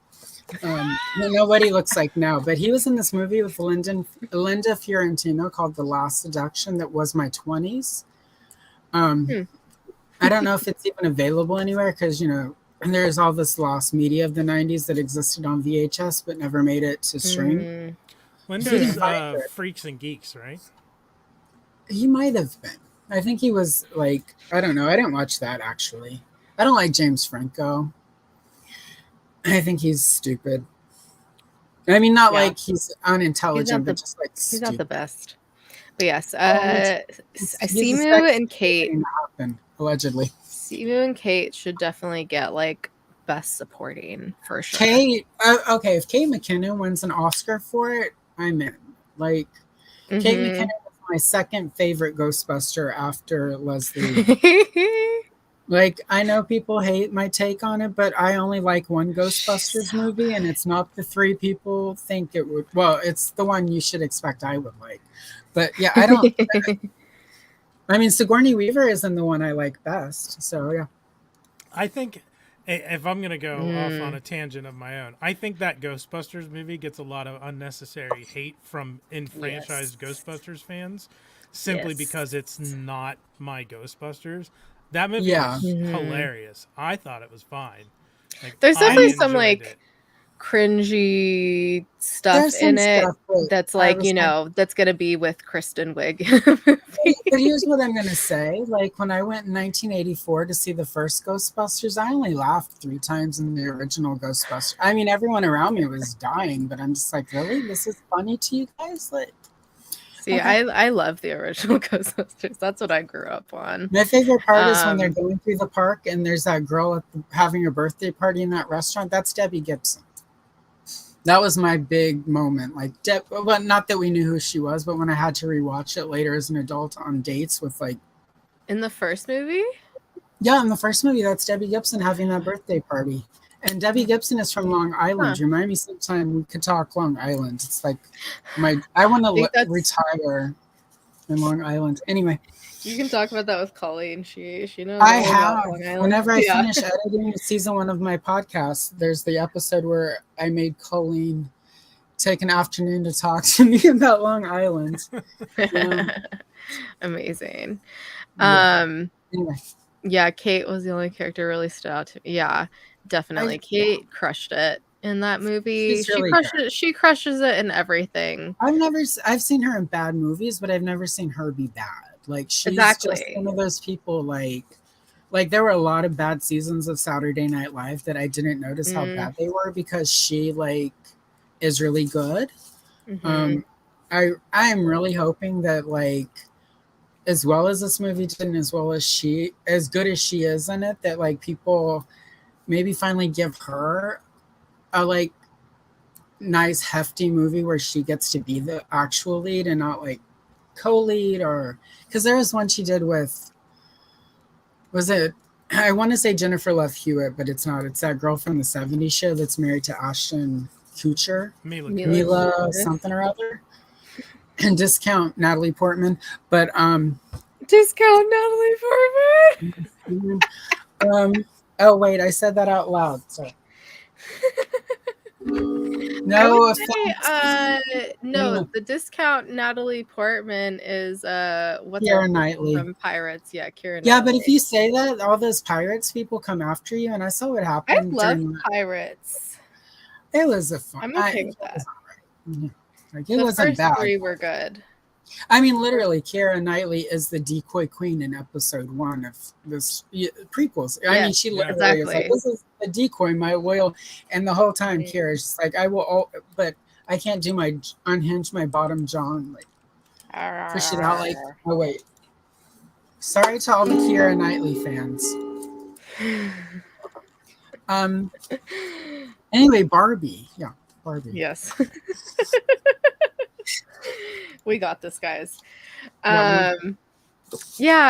I don't know what he looks like now, but he was in this movie with Linda Fiorentino called The Last Seduction that was my 20s. I don't know if it's even available anywhere because, there's all this lost media of the 90s that existed on VHS but never made it to stream. Linda's Freaks and Geeks, right? He might have been. I think he was like, I don't know. I didn't watch that actually. I don't like James Franco. I think he's stupid. I mean, not like he's unintelligent, but just like he's stupid. not the best. But yes, He's a Simu and Kate. thing that happened, allegedly. Simu and Kate should definitely get like best supporting for sure. Kate, okay, if Kate McKinnon wins an Oscar for it, I'm in. Like, Kate McKinnon was my second favorite Ghostbuster after Leslie. Like, I know people hate my take on it, but I only like one Ghostbusters movie, and it's not the three people think it would. Well, it's the one you should expect I would like. But yeah, I don't. I mean, Sigourney Weaver isn't the one I like best. So yeah. I think if I'm going to go off on a tangent of my own, I think that Ghostbusters movie gets a lot of unnecessary hate from enfranchised Ghostbusters fans simply because it's not my Ghostbusters. That movie was hilarious. I thought it was fine. Like, there's definitely some enjoyed like it. cringy stuff in it that's like, that's going to be with Kristen Wiig. But here's what I'm going to say. Like, when I went in 1984 to see the first Ghostbusters, I only laughed 3 times in the original Ghostbusters. I mean, everyone around me was dying, but I'm just like, really? This is funny to you guys? Like, See, Okay. I love the original Ghostbusters. That's what I grew up on. My favorite part is when they're Um, going through the park and there's that girl having a birthday party in that restaurant. That's Debbie Gibson. That was my big moment. Like, well, not that we knew who she was, but when I had to rewatch it later as an adult on dates with like, in the first movie? yeah, in the first movie, that's Debbie Gibson having that birthday party. And Debbie Gibson is from Long Island. Huh. Remind me sometime we could talk Long Island. It's like I want I think to that's retire in Long Island. Anyway, you can talk about that with Colleen. She knows I all about have. Long Island. Whenever I Yeah. finish editing season 1 of my podcast, there's the episode where I made Colleen take an afternoon to talk to me about Long Island. Yeah. Amazing. Yeah. Anyway, Yeah, Kate was the only character really stood out to me. Yeah, definitely. Kate crushed it in that movie. she's She really crushed good. it. She crushes it in everything. I've seen her in bad movies, but I've never seen her be bad. Like she's just Exactly. one of those people. Like there were a lot of bad seasons of Saturday Night Live that I didn't notice how bad they were because she like is really good. Mm-hmm. I am really hoping that like as well as this movie did and as well as as good as she is in it, that like people maybe finally give her a like nice hefty movie where she gets to be the actual lead and not like co-lead, or because there was one she did with, was it, I want to say Jennifer Love Hewitt, but it's not. It's that girl from the 70s show that's married to Ashton Kutcher, Mila something or other, and discount Natalie Portman. But discount Natalie Portman. Oh wait, I said that out loud. Sorry. No offense. No, the discount Natalie Portman is what's Keira Knightley from Pirates. Yeah, Keira Knightley. Yeah, but if you say that, all those Pirates people come after you, and I saw what happened. I love Pirates. It was a fun. I'm okay with that. Like it wasn't bad. The first 3 were good. I mean, literally, Keira Knightley is the decoy queen in episode 1 of this prequels. I mean, she literally is like, "This is a decoy, my loyal," and the whole time, Keira's just like, "I will," but I can't do my unhinge my bottom jaw and like push it out. Like, oh wait, sorry to all the Keira Knightley fans. Anyway, Barbie. Yeah, Barbie. Yes. We got this, guys. Yeah,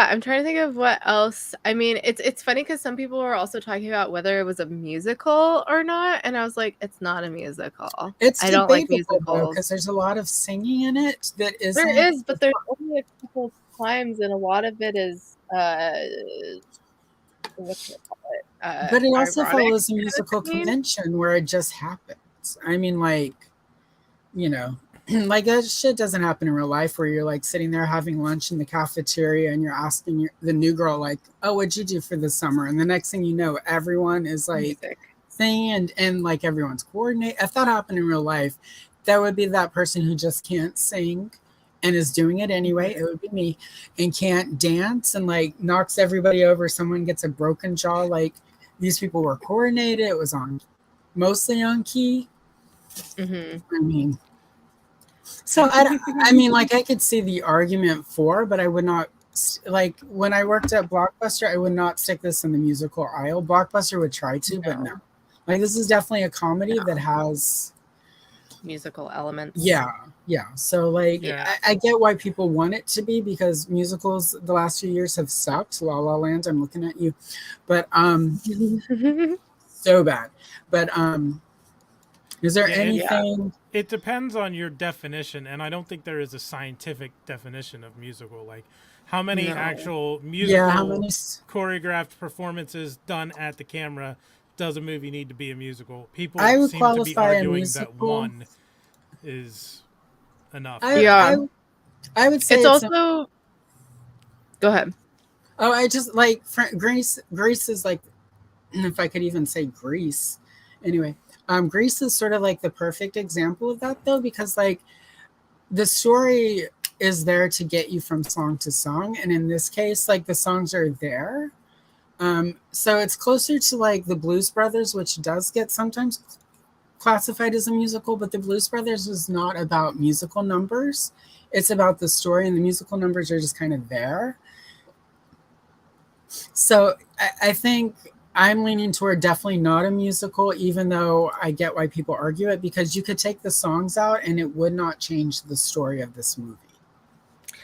I'm trying to think of what else. I mean, it's funny because some people are also talking about whether it was a musical or not, and I was like, it's not a musical. It's I don't like musicals because there's a lot of singing in it that isn't. There is, but there's only a couple times, and a lot of it is what's it called? But it also follows a musical convention where it just happens. I mean, like, you know, like that shit doesn't happen in real life where you're like sitting there having lunch in the cafeteria and you're asking the new girl like, "Oh, what'd you do for the summer?" And the next thing you know, everyone is like singing and like everyone's coordinated. If that happened in real life, that would be that person who just can't sing and is doing it anyway. It would be me, and can't dance and like knocks everybody over. Someone gets a broken jaw. Like these people were coordinated. It was mostly on key. I mean. So I mean, like I could see the argument for, but I would not like when I worked at Blockbuster. I would not stick this in the musical aisle. Blockbuster would try to, but no. Like this is definitely a comedy that has musical elements. Yeah. So like I get why people want it to be because musicals the last few years have sucked. La La Land, I'm looking at you, but so bad. But is there anything? It depends on your definition, and I don't think there is a scientific definition of musical. Like, how many actual musical choreographed performances done at the camera does a movie need to be a musical? People seem to be arguing that one is enough. I would say it's also. Go ahead. Oh, I just like Grease. Grease is like, if I could even say Grease. Anyway. Grease is sort of like the perfect example of that though, because like the story is there to get you from song to song. And in this case, like the songs are there. So it's closer to like the Blues Brothers, which does get sometimes classified as a musical, but the Blues Brothers is not about musical numbers. It's about the story, and the musical numbers are just kind of there. So I think I'm leaning toward definitely not a musical, even though I get why people argue it, because you could take the songs out and it would not change the story of this movie.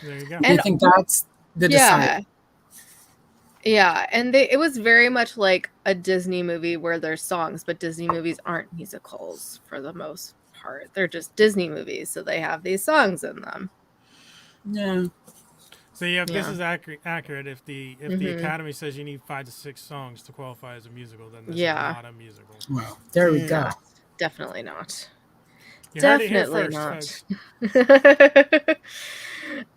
There you go. And I think that's the decide. Yeah, and it was very much like a Disney movie where there's songs, but Disney movies aren't musicals for the most part. They're just Disney movies, so they have these songs in them. Yeah. So yeah, if this is accurate, if the Academy says you need 5 to 6 songs to qualify as a musical, then this is not a musical. Well, there we go. Definitely not. You heard it here first,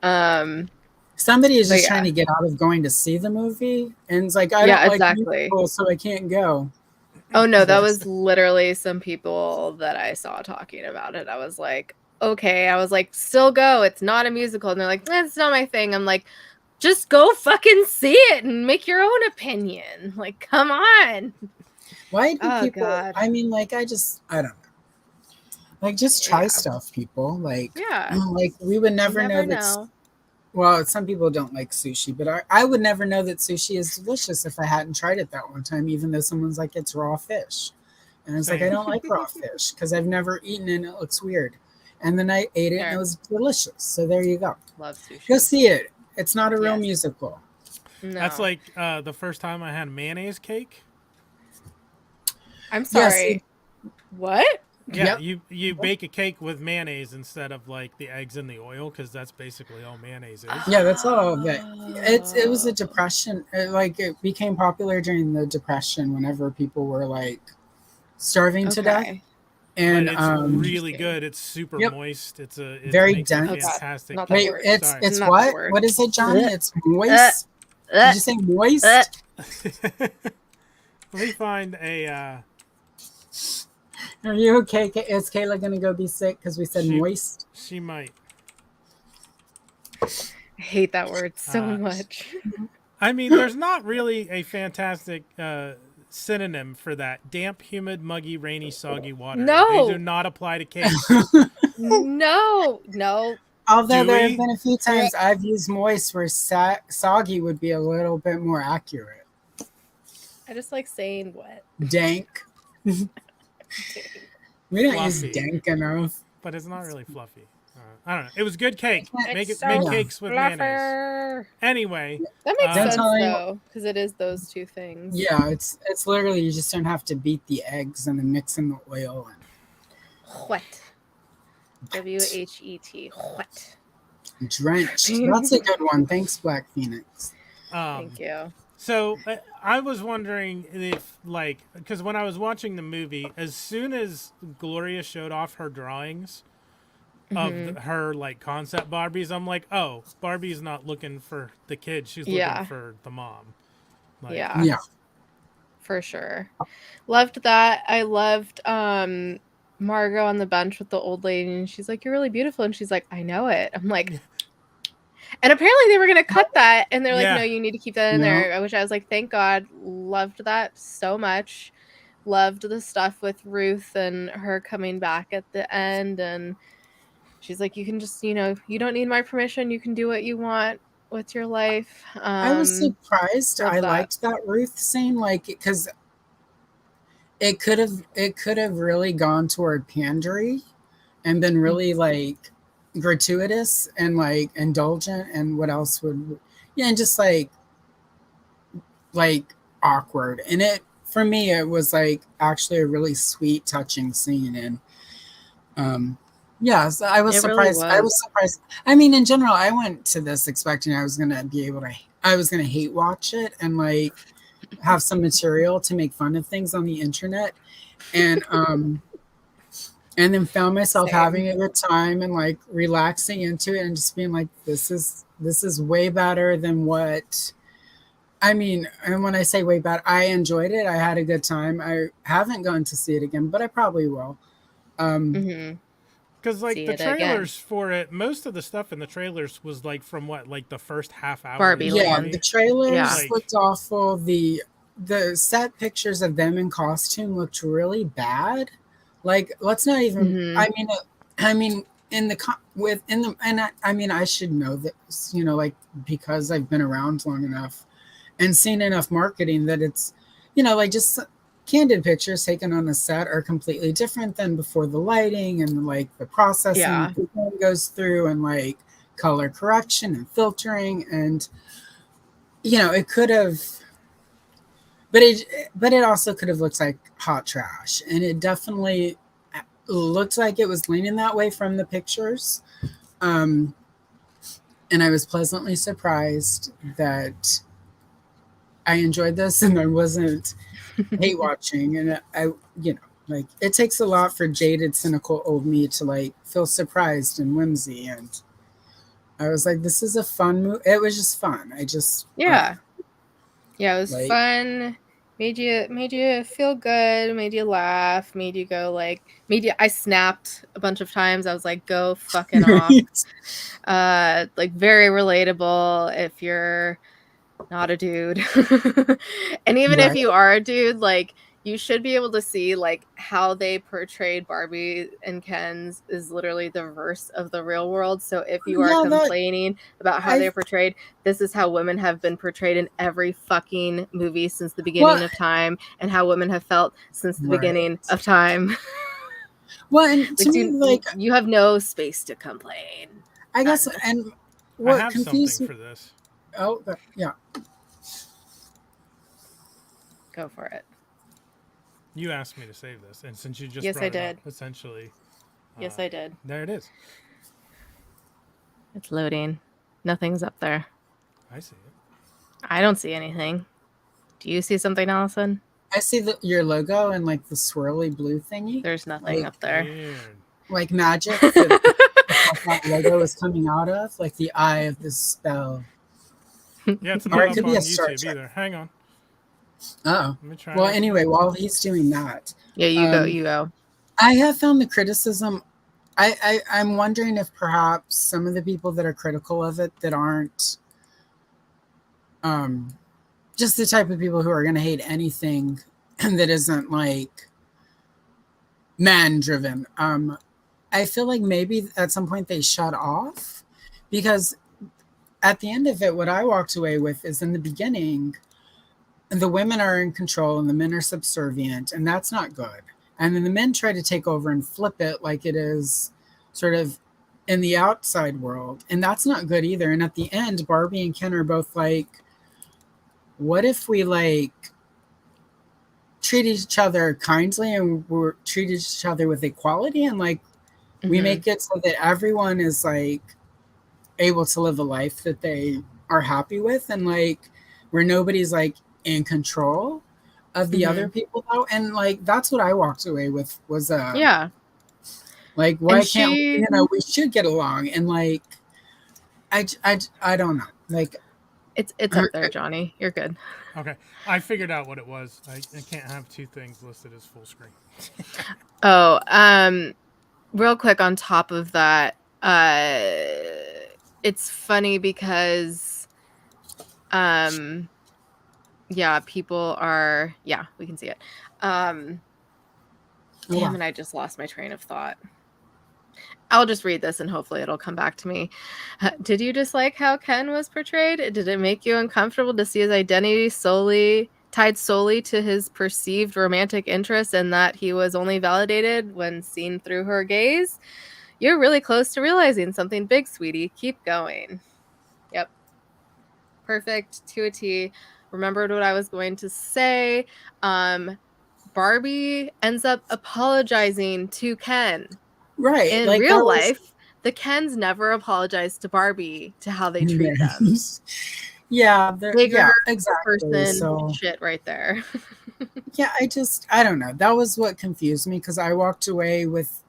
not. Somebody is just trying to get out of going to see the movie, and it's like, I don't like musicals, so I can't go. Oh no, that was literally some people that I saw talking about it. I was like, okay. I was like, still go. It's not a musical. And they're like, that's not my thing. I'm like, just go fucking see it and make your own opinion. Like, come on. Why do people? God. I mean, like, I don't know. Like, just try stuff, people. Like, like we would never know that. Well, some people don't like sushi, but I would never know that sushi is delicious if I hadn't tried it that one time, even though someone's like, it's raw fish. And I was like, I don't like raw fish because I've never eaten it and it looks weird. And then I ate it and it was delicious. So there you go. Love sushi. Go see it. It's not a real musical. No. That's like the first time I had mayonnaise cake. I'm sorry. What? Yeah, you bake a cake with mayonnaise instead of like the eggs in the oil, because that's basically all mayonnaise is. Yeah, that's all of it. It was a depression. It became popular during the Depression whenever people were like starving to death. And but it's really good. It's super moist. It's very dense. Fantastic. Wait, it's what? What is it, Johnny? It's moist. Did you say moist? Let me find a. Are you okay? Is Kayla gonna go be sick because we said moist? She might. I hate that word so much. I mean, there's not really a fantastic synonym for that. Damp, humid, muggy, rainy, soggy water. No, they do not apply to cake. No. Although there have been a few times I've used moist where soggy would be a little bit more accurate. I just like saying wet. Dank. We don't use dank enough. But it's not really fluffy. I don't know. It was good cake. Make cakes with mayonnaise. Anyway. That makes sense, though, because it is those two things. Yeah, it's literally, you just don't have to beat the eggs and then mix in the oil. Whet. W-H-E-T. Whet. Drenched. That's a good one. Thanks, Black Phoenix. Thank you. So I was wondering if, like, because when I was watching the movie, as soon as Gloria showed off her drawings of her, like, concept Barbies, I'm like, oh, Barbie's not looking for the kid. She's looking for the mom. Like, yeah. For sure. Loved that. I loved Margot on the bench with the old lady, and she's like, you're really beautiful. And she's like, I know it. I'm like... And apparently they were going to cut that. And they're like, no, you need to keep that in there. Which I was like, thank God. Loved that so much. Loved the stuff with Ruth and her coming back at the end. And she's like, you can just, you don't need my permission. You can do what you want with your life. I was surprised. I liked that Ruth scene. Like, because it could have really gone toward pandery and been really like gratuitous and like indulgent, and what else would and just like awkward. And it, for me, it was like actually a really sweet, touching scene. And so I was surprised. Really was. I was surprised. I mean, in general, I went to this expecting I was gonna hate watch it and like have some material to make fun of things on the internet, and then found myself having a good time and like relaxing into it and just being like, this is way better than what, I mean, and when I say way better, I enjoyed it. I had a good time. I haven't gone to see it again, but I probably will. Because like the trailers for it, most of the stuff in the trailers was like from what, like the first half hour. Barbie. Yeah, the trailers looked awful. The set pictures of them in costume looked really bad. Like, let's not even. Mhm. I mean, in the within the, and I mean, I should know this, like because I've been around long enough and seen enough marketing that it's, like just candid pictures taken on a set are completely different than before the lighting and like the processing Yeah. that the film goes through and like color correction and filtering and it could have, but it also could have looked like hot trash, and it definitely looked like it was leaning that way from the pictures. Um, and I was pleasantly surprised that I enjoyed this and I wasn't hate watching. And like it takes a lot for jaded, cynical old me to like feel surprised and whimsy. And I was like, this is a fun movie. It was just fun. Yeah. Yeah, it was like, fun. Made you feel good, made you laugh, made you go like I snapped a bunch of times. I was like, go fucking off. Like very relatable if you're not a dude. And even if right. you are a dude, like you should be able to see like how they portrayed Barbie and Ken's is literally the reverse of the real world. So if you are Yeah, that complaining about how I they're portrayed, this is how women have been portrayed in every fucking movie since the well, beginning of time, and how women have felt since the right. beginning of time. Well, and to Like me, like you have no space to complain. I guess, None. and I what have something confused me. for this. Oh, yeah. Go for it. You asked me to save this, and since you just Yes, brought I it up, did. essentially, Yes, I did. there it is. It's loading. Nothing's up there. I see it. I don't see anything. Do you see something, Allison? I see your logo and like the swirly blue thingy, There's nothing up there. Weird. like magic that that logo is coming out of, like the eye of the spell. Yeah, it's Or not it up could be on a Star YouTube Trek. either. Hang on. Oh, Let me try well. it again. Anyway, while he's doing that, Yeah, you go. You go. I have found the criticism. I'm wondering if perhaps some of the people that are critical of it that aren't um, just the type of people who are going to hate anything that isn't like man driven. I feel like maybe at some point they shut off because at the end of it, what I walked away with is in the beginning, the women are in control and the men are subservient, and that's not good. And then the men try to take over and flip it like it is sort of in the outside world, and that's not good either. And at the end, Barbie and Ken are both like, what if we like treat each other kindly and we're treat each other with equality and like we make it so that everyone is like able to live a life that they are happy with and like where nobody's like in control of the other people though. And like that's what I walked away with was Yeah. like why And can't she we should get along and like I don't know like it's up there, Johnny. You're good. Okay, I figured out what it was. I can't have two things listed as full screen. Oh, real quick on top of that, it's funny because yeah, people are we can see it. Damn it, I just lost my train of thought. I'll just read this and hopefully it'll come back to me. Did you dislike how Ken was portrayed? Did it make you uncomfortable to see his identity tied solely to his perceived romantic interest and that he was only validated when seen through her gaze? You're really close to realizing something big, sweetie. Keep going. Yep. Perfect to a T. Remembered what I was going to say. Barbie ends up apologizing to Ken. right In like real life, the Kens never apologized to Barbie to how they treat them. yeah Bigger exactly person so shit right there. yeah I don't know, that was what confused me because I walked away with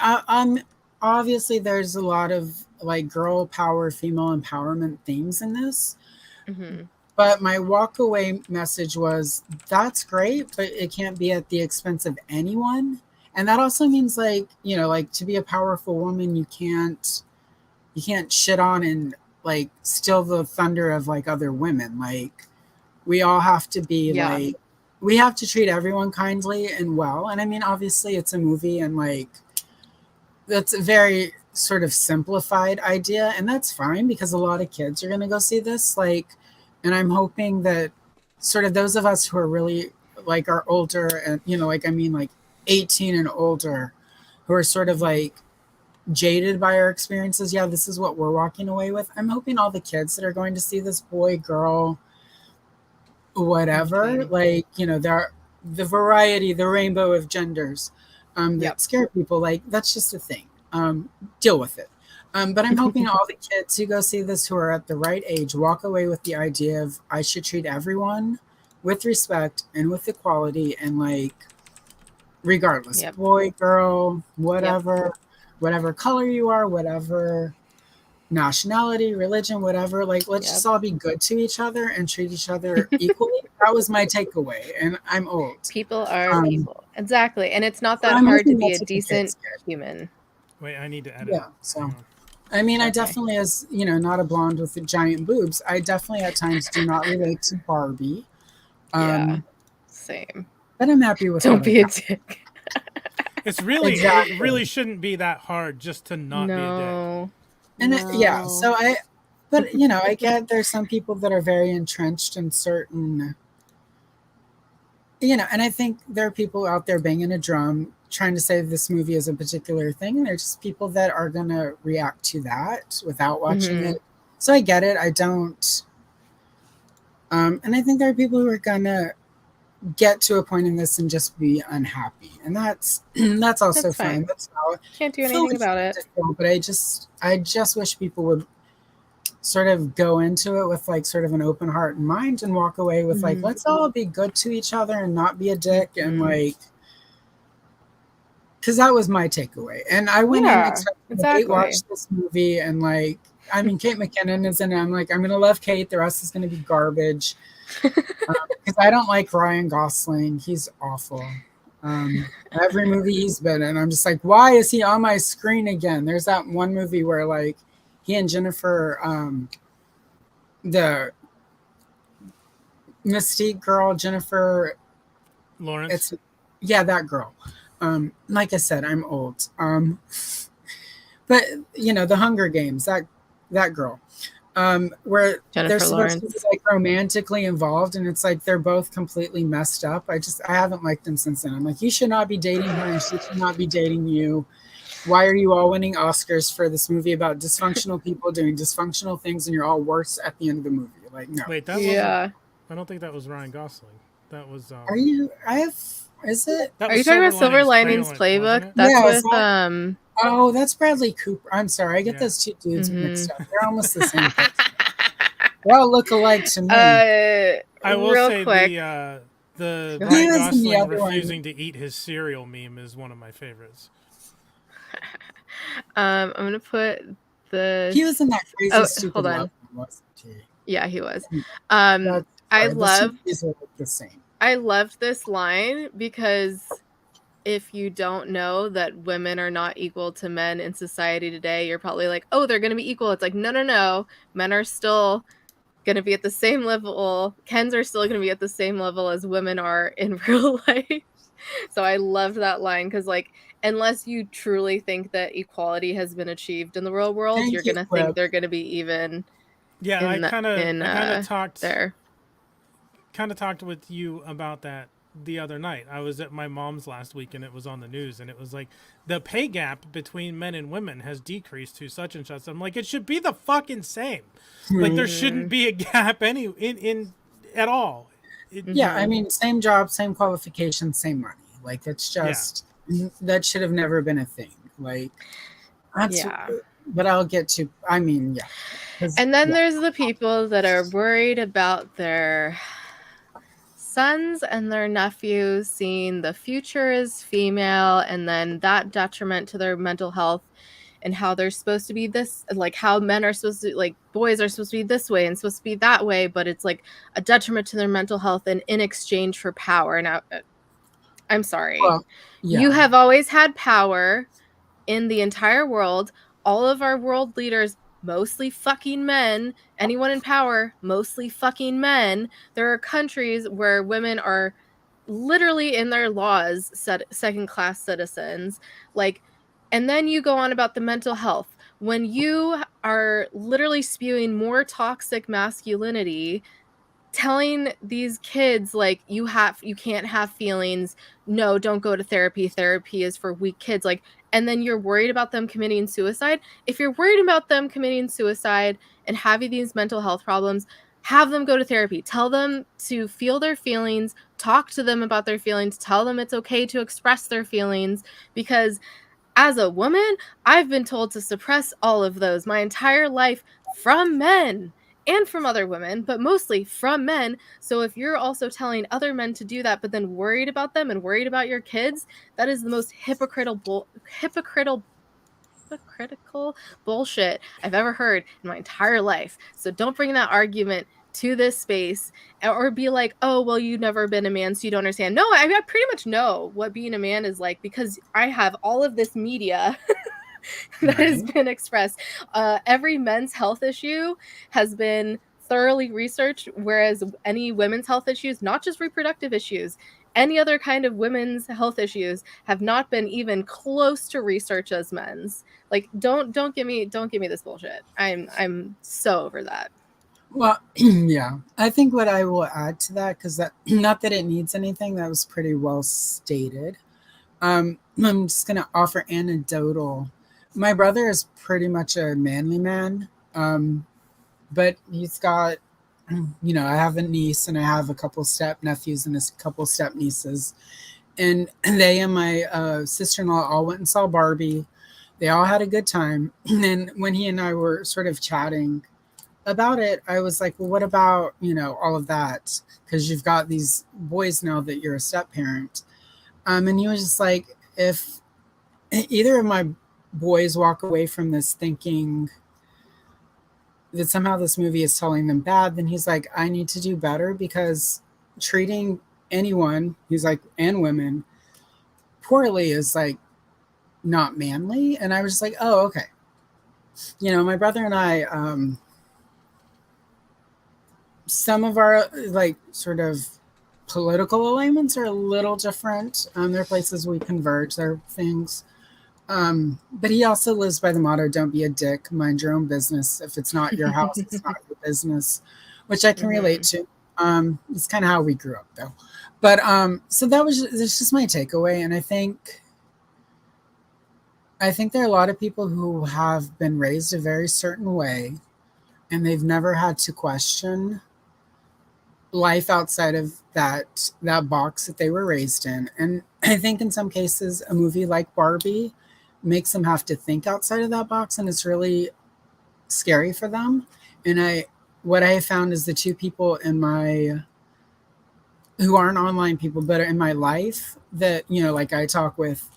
I'm obviously there's a lot of like girl power female empowerment themes in this. But my walk away message was that's great, but it can't be at the expense of anyone. And that also means like, like to be a powerful woman, you can't shit on and like steal the thunder of like other women. Like we all have to be like we have to treat everyone kindly and well. And I mean, obviously, it's a movie, and like that's a very sort of simplified idea, and that's fine because a lot of kids are going to go see this. Like, and I'm hoping that sort of those of us who are really like are older, and like I mean, like 18 and older, who are sort of like jaded by our experiences. Yeah, this is what we're walking away with. I'm hoping all the kids that are going to see this, boy, girl, whatever, like the variety, the rainbow of genders that scare people, like that's just a thing. Deal with it. But I'm hoping all the kids who go see this who are at the right age walk away with the idea of I should treat everyone with respect and with equality, and like regardless, boy, girl, whatever, whatever color you are, whatever nationality, religion, whatever, like let's just all be good to each other and treat each other equally. That was my takeaway, and I'm old. People are people. Exactly. And it's not that hard to be a decent human. Wait, I need to edit. Yeah, so I mean, I definitely, as not a blonde with giant boobs, I definitely at times do not relate to Barbie. Same. But I'm happy with Don't be a dick. It's really it really shouldn't be that hard just to not be a dick. And so but I get there's some people that are very entrenched in certain, and I think there are people out there banging a drum trying to say this movie is a particular thing, and there's just people that are gonna react to that without watching it. So I get it. I don't. And I think there are people who are gonna get to a point in this and just be unhappy, and that's also fine. That's how can't do anything about it. But I just wish people would sort of go into it with like sort of an open heart and mind, and walk away with like let's all be good to each other and not be a dick, and like because that was my takeaway. And I went in expecting to watch this movie, and like I mean Kate McKinnon is in it. I'm like I'm gonna love Kate. The rest is gonna be garbage. Because I don't like Ryan Gosling. He's awful. Every movie he's been in, I'm just like, why is he on my screen again? There's that one movie where like he and Jennifer, the Mystique girl, Jennifer Lawrence. That girl. Like I said, I'm old. But the Hunger Games, that girl. Where Jennifer they're supposed Lawrence. to be like romantically involved, and it's like they're both completely messed up. I haven't liked them since then. I'm like, you should not be dating her, and she should not be dating you. Why are you all winning Oscars for this movie about dysfunctional people doing dysfunctional things, and you're all worse at the end of the movie? Like, no. Wait, that wasn't, I don't think that was Ryan Gosling. That was. Are you? Is it? Are you talking about Silver Linings Playbook? That's with Oh, that's Bradley Cooper. I'm sorry, I get those two dudes mixed up. They're almost the same person. They all look alike to me. I will say the Ryan Gosling refusing to eat his cereal meme is one of my favorites. I'm gonna put the. He was in that crazy stupid. Hold on. Love, wasn't he? Yeah, he was. I love. The same. I loved this line because if you don't know that women are not equal to men in society today, you're probably like, oh, they're going to be equal. It's like, no. Men are still going to be at the same level. Kens are still going to be at the same level as women are in real life. So I loved that line because, like, unless you truly think that equality has been achieved in the real world, you're going to think they're going to be even. Yeah, I kind of talked with you about that the other night. I was at my mom's last week, and it was on the news, and it was like the pay gap between men and women has decreased to such and such. I'm like, it should be the fucking same. Like there shouldn't be a gap in at all. I mean, same job, same qualifications, same money. Like it's just that should have never been a thing. Like that's but I'll get to. I mean, And then there's the people that are worried about their sons and their nephews seeing the future as female, and then that detriment to their mental health, and how they're supposed to be this, like how men are supposed to, like boys are supposed to be this way and supposed to be that way, but it's like a detriment to their mental health and in exchange for power. Now, I'm sorry. You have always had power in the entire world. All of our world leaders, mostly fucking men. Anyone in power, mostly fucking men. There are countries where women are literally in their laws second-class citizens. Like, and then you go on about the mental health. When you are literally spewing more toxic masculinity, telling these kids like you can't have feelings, no, don't go to therapy is for weak kids, like, and then you're worried about them committing suicide. If you're worried about them committing suicide and having these mental health problems, have them go to therapy. Tell them to feel their feelings, talk to them about their feelings, tell them it's okay to express their feelings, because as a woman, I've been told to suppress all of those my entire life from men and from other women, but mostly from men. So if you're also telling other men to do that, but then worried about them and worried about your kids, that is the most hypocritical bullshit I've ever heard in my entire life. So don't bring that argument to this space or be like, oh, well, you've never been a man, so you don't understand. No, I pretty much know what being a man is like because I have all of this media that has been expressed. Every men's health issue has been thoroughly researched, whereas any women's health issues, not just reproductive issues, any other kind of women's health issues have not been even close to research as men's. Like, don't give me this bullshit. I'm so over that. Well, yeah, I think what I will add to that, because that, not that it needs anything, that was pretty well stated. I'm just going to offer anecdotal. My brother is pretty much a manly man, but he's got, I have a niece and I have a couple step nephews and a couple step nieces. And they and my sister-in-law all went and saw Barbie. They all had a good time. And then when he and I were sort of chatting about it, I was like, well, what about, all of that? Because you've got these boys now that you're a step parent. And he was just like, if either of my boys walk away from this thinking that somehow this movie is telling them bad, then he's like, I need to do better, because treating anyone, he's like, and women poorly is like not manly. And I was just like, oh, okay. My brother and I, some of our like sort of political alignments are a little different. There are places we converge, there are things. But he also lives by the motto, don't be a dick, mind your own business. If it's not your house, it's not your business, which I can relate to. It's kind of how we grew up though. But so that's just my takeaway. And I think there are a lot of people who have been raised a very certain way and they've never had to question life outside of that box that they were raised in. And I think in some cases, a movie like Barbie makes them have to think outside of that box, and it's really scary for them. And what I have found is the two people who aren't online people, but in my life that, like I talk with,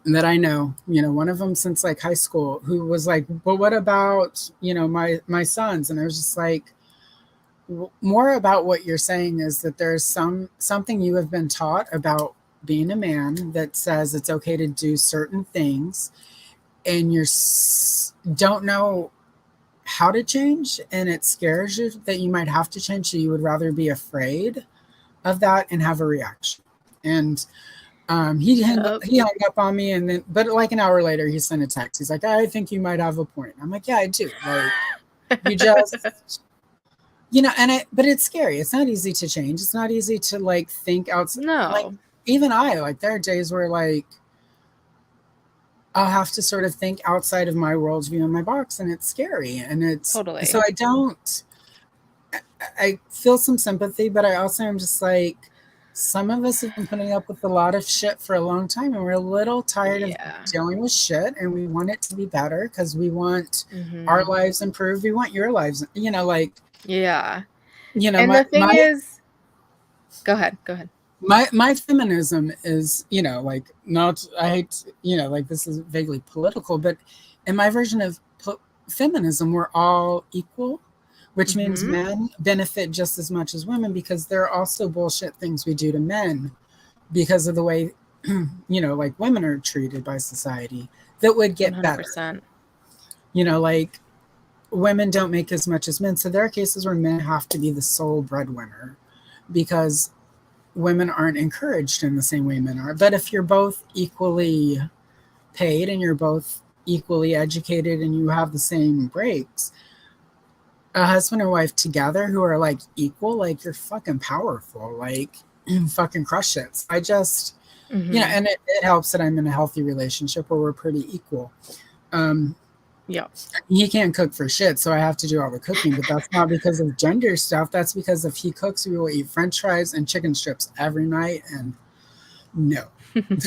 that I know, one of them since like high school, who was like, but what about, my sons? And I was just like, more about what you're saying is that there's something you have been taught about being a man that says it's okay to do certain things, and you don't know how to change, and it scares you that you might have to change, so you would rather be afraid of that and have a reaction. And he hung up on me, and then, but like an hour later, he sent a text. He's like, I think you might have a point. I'm like, yeah, I do. Like, you just, but it's scary. It's not easy to change. It's not easy to like think outside. No. Like, even there are days where like, I'll have to sort of think outside of my worldview and my box, and it's scary. And it's totally. So I feel some sympathy, but I also am just like, some of us have been putting up with a lot of shit for a long time, and we're a little tired of dealing with shit, and we want it to be better because we want our lives improved. We want your lives, yeah. And the thing is, go ahead. My feminism is, not, I hate, like this is vaguely political, but in my version of feminism, we're all equal, which means men benefit just as much as women, because there are also bullshit things we do to men because of the way, like women are treated by society that would get 100%. Better. Like women don't make as much as men. So there are cases where men have to be the sole breadwinner because women aren't encouraged in the same way men are. But if you're both equally paid and you're both equally educated and you have the same breaks, a husband and wife together who are like equal, like you're fucking powerful, like fucking crush it. So I just, and it helps that I'm in a healthy relationship where we're pretty equal. Yeah. He can't cook for shit, so I have to do all the cooking, but that's not because of gender stuff. That's because if he cooks, we will eat French fries and chicken strips every night, and no. But,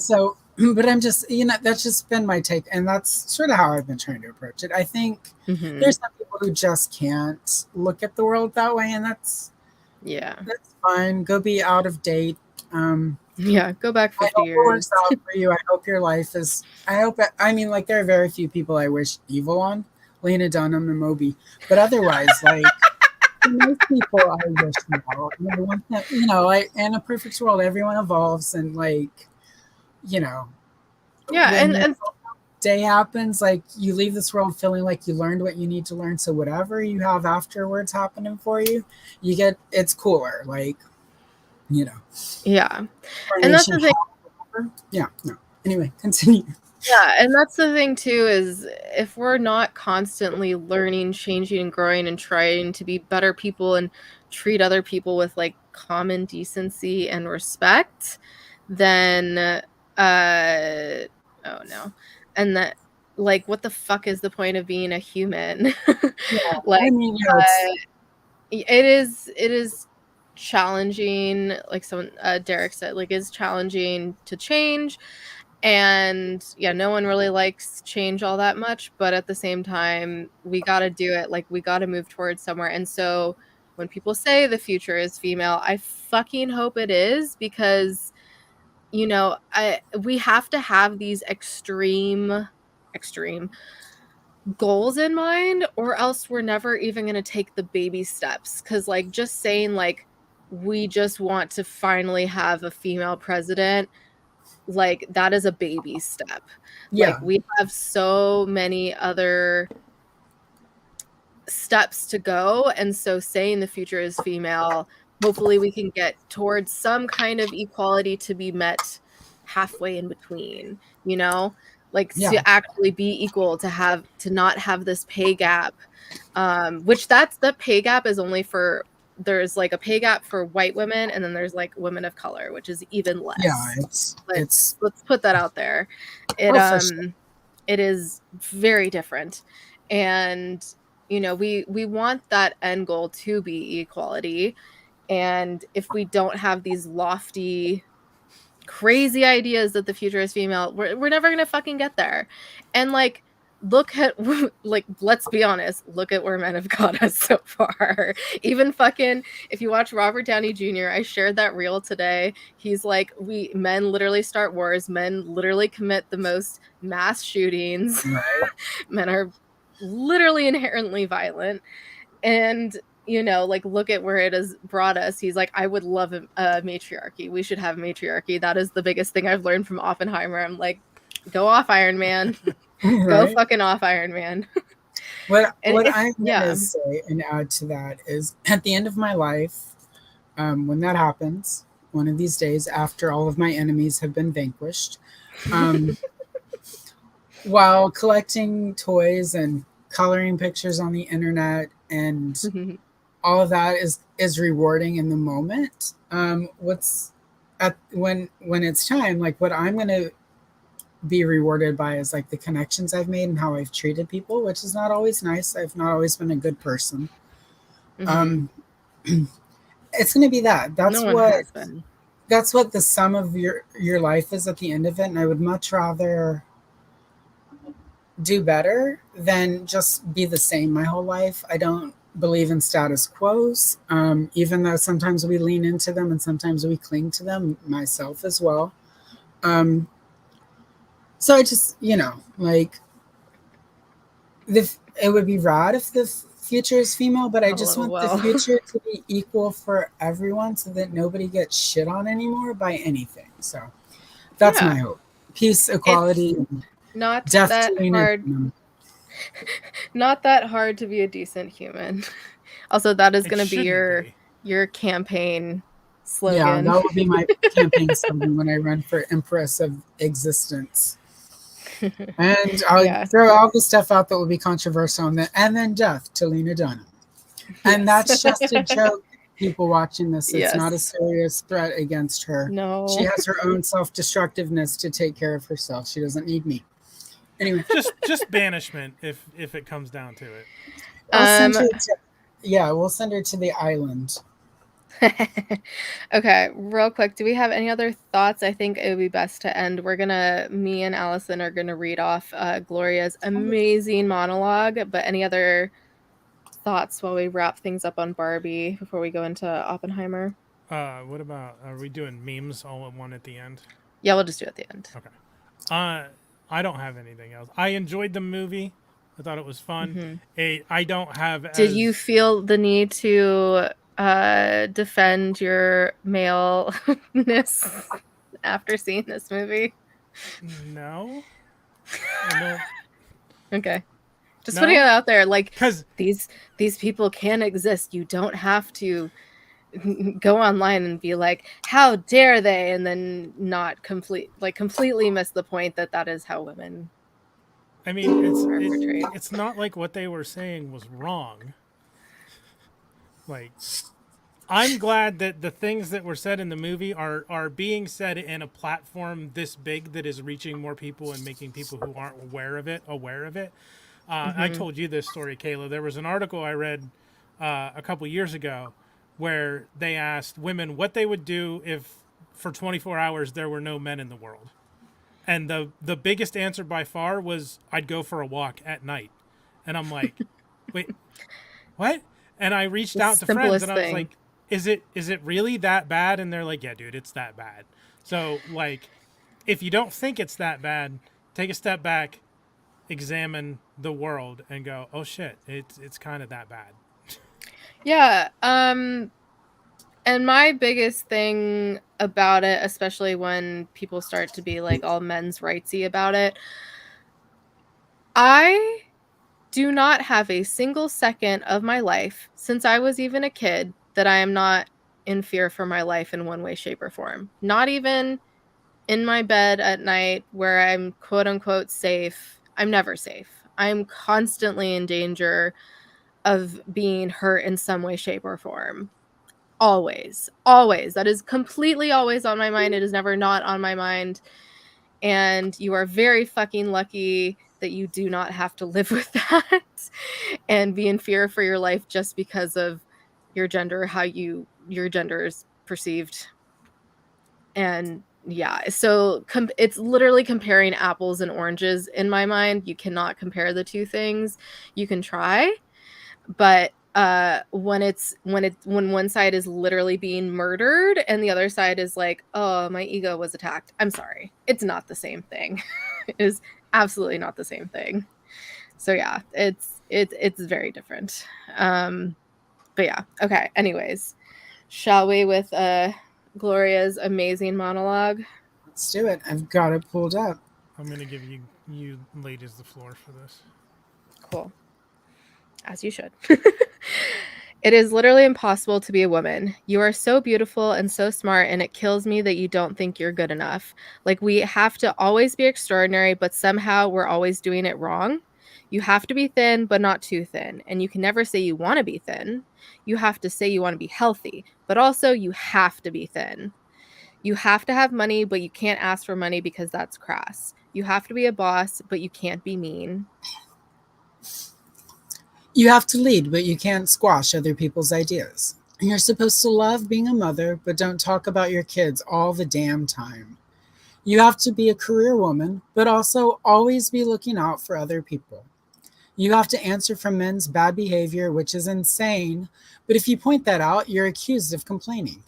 so, but I'm just, that's just been my take, and that's sort of how I've been trying to approach it. I think there's some people who just can't look at the world that way, and that's fine. Go be out of date. Go back 50 I hope years. it works out for you. I hope your life is. There are very few people I wish evil on, Lena Dunham and Moby, but otherwise, like most people, I wish well. In a perfect world, everyone evolves, and and day happens, like you leave this world feeling like you learned what you need to learn. So whatever you have afterwards happening for you, it's cooler, Yeah. And that's the thing. Yeah, no. Anyway, continue. Yeah, and that's the thing too, is if we're not constantly learning, changing, and growing and trying to be better people and treat other people with like common decency and respect, then oh no. And that, like, what the fuck is the point of being a human? It is challenging, like someone Derek said, like it's challenging to change, and no one really likes change all that much, but at the same time we got to do it. Like we got to move towards somewhere. And so when people say the future is female, I fucking hope it is, because we have to have these extreme goals in mind, or else we're never even going to take the baby steps. Because like just saying like we just want to finally have a female president, like that is a baby step. Like we have so many other steps to go, and so saying the future is female, hopefully we can get towards some kind of equality to be met halfway in between, to actually be equal, to not have this pay gap, which the pay gap is only for, there's like a pay gap for white women, and then there's like women of color, which is even less. Let's put that out there. It is very different, and we want that end goal to be equality. And if we don't have these lofty, crazy ideas that the future is female, we're never gonna fucking get there. And like, look at, like, let's be honest, look at where men have got us so far. Even fucking, if you watch Robert Downey Jr., I shared that reel today. He's like, men literally start wars, men literally commit the most mass shootings. Men are literally inherently violent, and like, look at where it has brought us. He's like, I would love a matriarchy. We should have matriarchy. That is the biggest thing I've learned from Oppenheimer. I'm like, go off, Iron Man. Go fucking off, Iron Man. What I'm gonna say and add to that is, at the end of my life, when that happens, one of these days, after all of my enemies have been vanquished, while collecting toys and coloring pictures on the internet and all of that is rewarding in the moment. When it's time, like what I'm gonna be rewarded by is like the connections I've made and how I've treated people, which is not always nice. I've not always been a good person. It's gonna be that. That's what the sum of your life is at the end of it. And I would much rather do better than just be the same my whole life. I don't believe in status quos, even though sometimes we lean into them and sometimes we cling to them, myself as well. So I just, like, it would be rad if the future is female, but I just want the future to be equal for everyone so that nobody gets shit on anymore by anything. So that's my hope. Peace, equality. Not that hard. Not that hard to be a decent human. Also, that is going to be your campaign Yeah, slogan. that will be my campaign slogan when I run for Empress of Existence. And I'll Yeah. throw all the stuff out that will be controversial, and then death to Lena Dunham. And Yes. that's just a joke, people watching this. It's not a Yes. serious threat against her. She No. has her own self-destructiveness to take care of herself. She doesn't need me. Anyway, Just banishment if it comes down to it. I'll send Um her to, yeah, we'll send her to the island. Okay, real quick, do we have any other thoughts? I think it would be best to end. Me and Allison are gonna read off Gloria's amazing monologue, but any other thoughts while we wrap things up on Barbie before we go into Oppenheimer? What about, are we doing memes all at one at the end? Yeah, we'll just do it at the end. Okay. I don't have anything else. I enjoyed the movie. I thought it was fun. I don't have as. Did you feel the need to defend your maleness after seeing this movie? No. I don't. Okay. Just No? putting it out there, like, Because these people can exist. You don't have to go online and be like, how dare they, and then not completely miss the point that is how women I mean, are portrayed. it's not like what they were saying was wrong. Like, I'm glad that the things that were said in the movie are being said in a platform this big that is reaching more people and making people who aren't aware of it aware of it. I told you this story, Kayla. There was an article I read a couple years ago where they asked women what they would do if for 24 hours there were no men in the world. And the biggest answer by far was, I'd go for a walk at night. And I'm like, wait, what? And I reached The out to friends simplest and I was thing. like, is it really that bad? And they're like, yeah, dude, it's that bad. So, like, if you don't think it's that bad, take a step back, examine the world, and go, oh shit, it's kind of that bad. Yeah. And my biggest thing about it, especially when people start to be like all men's rightsy about it, I do not have a single second of my life since I was even a kid that I am not in fear for my life in one way, shape, or form. Not even in my bed at night where I'm quote unquote safe. I'm never safe. I'm constantly in danger of being hurt in some way, shape, or form. Always. Always. That is completely always on my mind. It is never not on my mind. And you are very fucking lucky that you do not have to live with that and be in fear for your life just because of your gender, how your gender is perceived. And yeah, so it's literally comparing apples and oranges in my mind. You cannot compare the two things. You can try, but when one side is literally being murdered and the other side is like, oh, my ego was attacked, I'm sorry, it's not the same thing. It is absolutely not the same thing. So yeah, it's very different. But yeah, okay, anyways, shall we with Gloria's amazing monologue? Let's do it. I've got it pulled up. I'm gonna give you ladies the floor for this. Cool. As you should. It is literally impossible to be a woman. You are so beautiful and so smart, and it kills me that you don't think you're good enough. Like, we have to always be extraordinary, but somehow we're always doing it wrong. You have to be thin, but not too thin. And you can never say you want to be thin. You have to say you want to be healthy, but also you have to be thin. You have to have money, but you can't ask for money because that's crass. You have to be a boss, but you can't be mean. You have to lead, but you can't squash other people's ideas. You're supposed to love being a mother, but don't talk about your kids all the damn time. You have to be a career woman, but also always be looking out for other people. You have to answer for men's bad behavior, which is insane, but if you point that out, you're accused of complaining.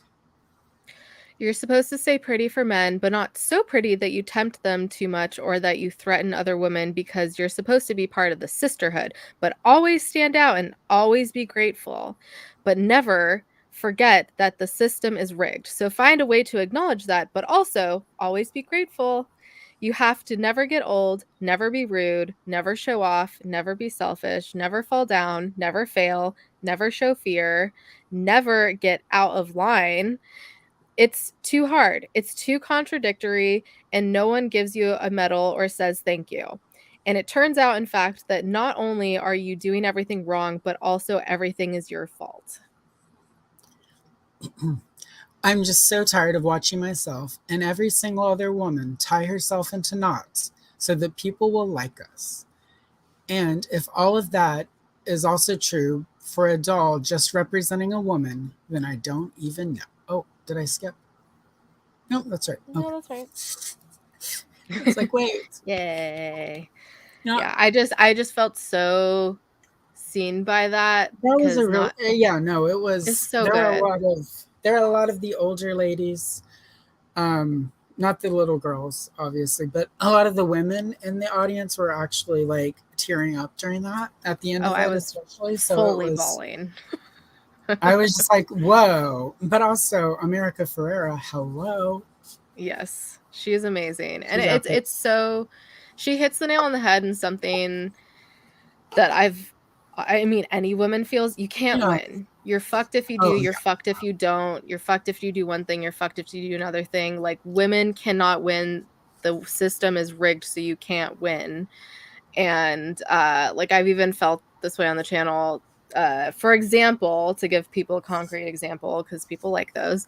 You're supposed to stay pretty for men, but not so pretty that you tempt them too much or that you threaten other women, because you're supposed to be part of the sisterhood, but always stand out and always be grateful. But never forget that the system is rigged. So find a way to acknowledge that, but also always be grateful. You have to never get old, never be rude, never show off, never be selfish, never fall down, never fail, never show fear, never get out of line. It's too hard. It's too contradictory, and no one gives you a medal or says thank you. And it turns out, in fact, that not only are you doing everything wrong, but also everything is your fault. I'm just so tired of watching myself and every single other woman tie herself into knots so that people will like us. And if all of that is also true for a doll just representing a woman, then I don't even know. Oh, did I skip? No, that's right. Okay. No, that's right. It's like, wait. Yay. No, Yeah, I just felt so seen by that that was because a real, not it was, it's so there good. were a lot of the older ladies, not the little girls, obviously, but a lot of the women in the audience were actually like tearing up during that at the end of I it, was especially. So fully it was, bawling. I was just like, whoa. But also America Ferrera, hello. Yes, she is amazing. And She's epic. it's so she hits the nail on the head in something that I mean any woman feels. You can't Yeah. win. You're fucked if you do, Oh, you're yeah. fucked if you don't. You're fucked if you do one thing, you're fucked if you do another thing. Like women cannot win. The system is rigged so you can't win. And like I've even felt this way on the channel. For example, to give people a concrete example, because people like those,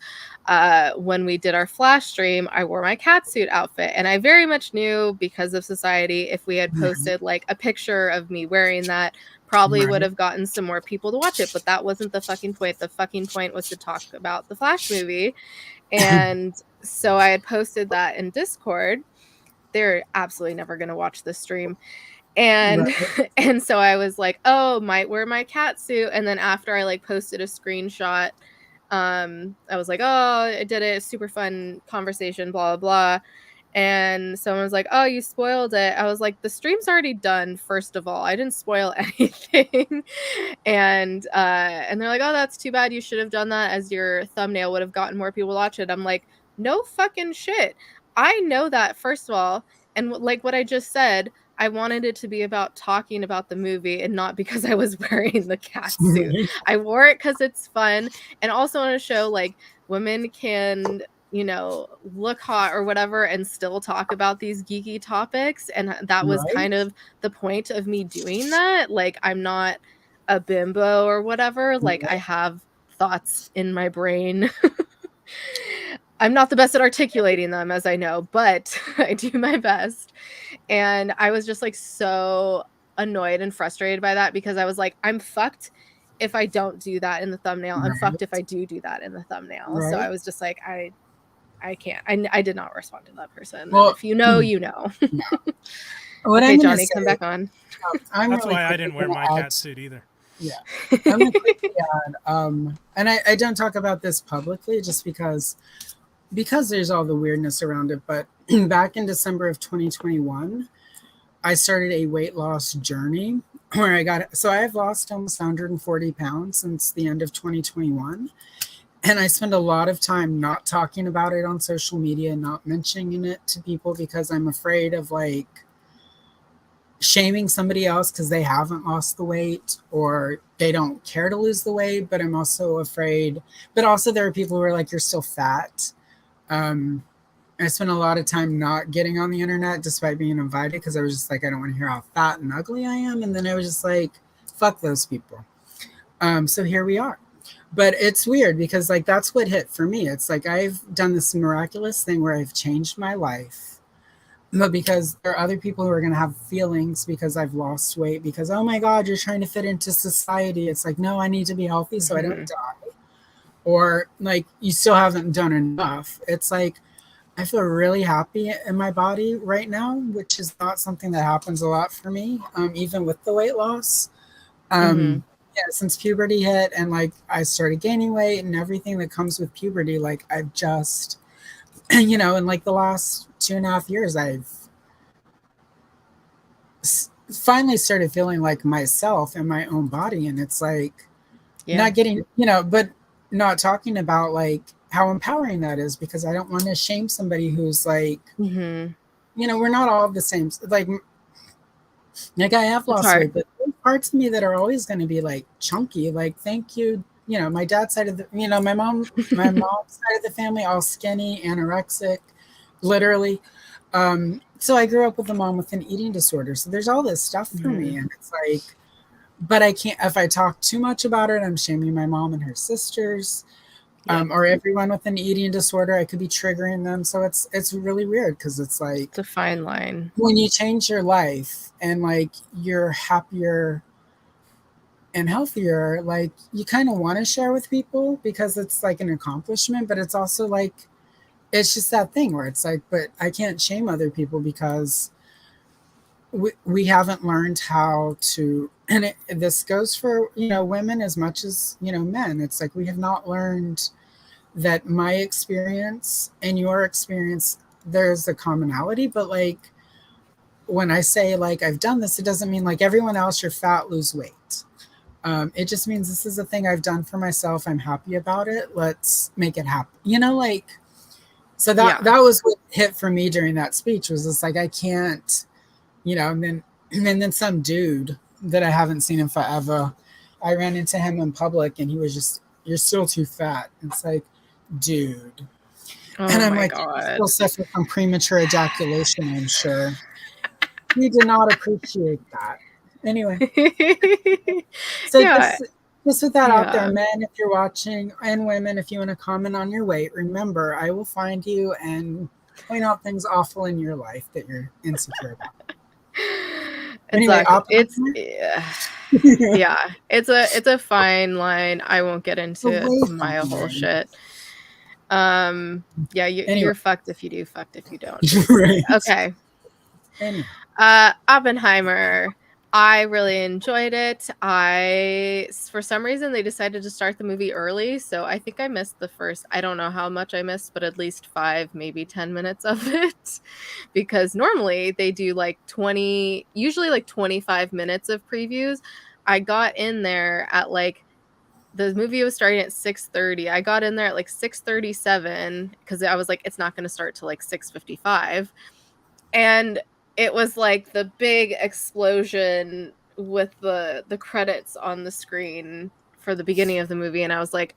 when we did our flash stream, I wore my catsuit outfit, and I very much knew because of society, if we had posted like a picture of me wearing that, probably would have gotten some more people to watch it. But that wasn't the fucking point. The fucking point was to talk about the Flash movie. And so I had posted that in Discord. They're absolutely never going to watch this stream. And and so I was like, oh, might wear my cat suit. And then after I like posted a screenshot, I was like, oh, I did it, super fun conversation, blah blah blah. And someone was like, oh, you spoiled it. I was like, the stream's already done, first of all. I didn't spoil anything. And they're like, oh, that's too bad, you should have done that as your thumbnail, would have gotten more people to watch it. I'm like, no fucking shit. I know that, first of all. And like what I just said, I wanted it to be about talking about the movie and not because I was wearing the cat suit. I wore it because it's fun, and also want to show like women can, you know, look hot or whatever and still talk about these geeky topics. And that was kind of the point of me doing that. Like, I'm not a bimbo or whatever. Like, I have thoughts in my brain. I'm not the best at articulating them, as I know, but I do my best. And I was just like so annoyed and frustrated by that, because I was like, I'm fucked if I don't do that in the thumbnail. I'm fucked if I do that in the thumbnail. So I was just like, I can't. I did not respond to that person. Well, and if you know, you know. No. What okay, Johnny, come back on. That's why I didn't wear my cat suit either. Yeah. I'm gonna quickly add, and I don't talk about this publicly just because there's all the weirdness around it, but back in December of 2021, I started a weight loss journey where I have lost almost 140 pounds since the end of 2021. And I spend a lot of time not talking about it on social media, not mentioning it to people, because I'm afraid of like shaming somebody else because they haven't lost the weight or they don't care to lose the weight. But I'm also afraid, but also there are people who are like, you're still fat. I spent a lot of time not getting on the internet despite being invited, because I was just like, I don't want to hear how fat and ugly I am. And then I was just like, fuck those people. So here we are. But it's weird because like that's what hit for me. It's like I've done this miraculous thing where I've changed my life. But because there are other people who are going to have feelings because I've lost weight, because, oh my God, you're trying to fit into society. It's like, no, I need to be healthy so I don't die. Or like, you still haven't done enough. It's like, I feel really happy in my body right now, which is not something that happens a lot for me, even with the weight loss. Yeah, since puberty hit and like I started gaining weight and everything that comes with puberty, like I've just, you know, in like the last 2.5 years, I've finally started feeling like myself in my own body. And it's like not getting, you know, but not talking about like how empowering that is, because I don't want to shame somebody who's like we're not all the same. Like I have It's lost weight, hard. but there's parts of me that are always going to be like chunky. Like, thank you. My dad's side of the, my mom's side of the family, all skinny, anorexic, literally. So I grew up with a mom with an eating disorder. So there's all this stuff for me. And it's like, but I can't, if I talk too much about it, I'm shaming my mom and her sisters. Or everyone with an eating disorder, I could be triggering them. So it's really weird because it's like It's a fine line. when you change your life and like you're happier and healthier, like you kind of want to share with people because it's like an accomplishment, but it's also like it's just that thing where it's like, but I can't shame other people because we haven't learned how to, and this goes for women as much as men. It's like we have not learned that my experience and your experience, there's a commonality, but like when I say like I've done this, it doesn't mean like everyone else, you're fat, lose weight. It just means this is a thing I've done for myself. I'm happy about it. Let's make it happen. Like, so that was what hit for me during that speech was just like, I can't, and then some dude that I haven't seen in forever, I ran into him in public and he was just, you're still too fat. It's like, dude. Oh And I'm my like, God. still suffer from premature ejaculation, I'm sure. He did not appreciate that. Anyway. So Yeah. just with that out there, men, if you're watching, and women, if you want to comment on your weight, remember, I will find you and point out things awful in your life that you're insecure about. Anyway, it's it's a fine line. I won't get into my whole shit. You're fucked if you do, fucked if you don't. Right. Okay. Anyway. Oppenheimer. I really enjoyed it. For some reason, they decided to start the movie early, so I think I missed the first, I don't know how much I missed, but at least 5, maybe 10 minutes of it, because normally they do like 20, usually like 25 minutes of previews. I got in there at like, the movie was starting at 6:30. I got in there at like 6:37 because I was like, it's not going to start till like 6:55. And it was like the big explosion with the credits on the screen for the beginning of the movie, and I was like,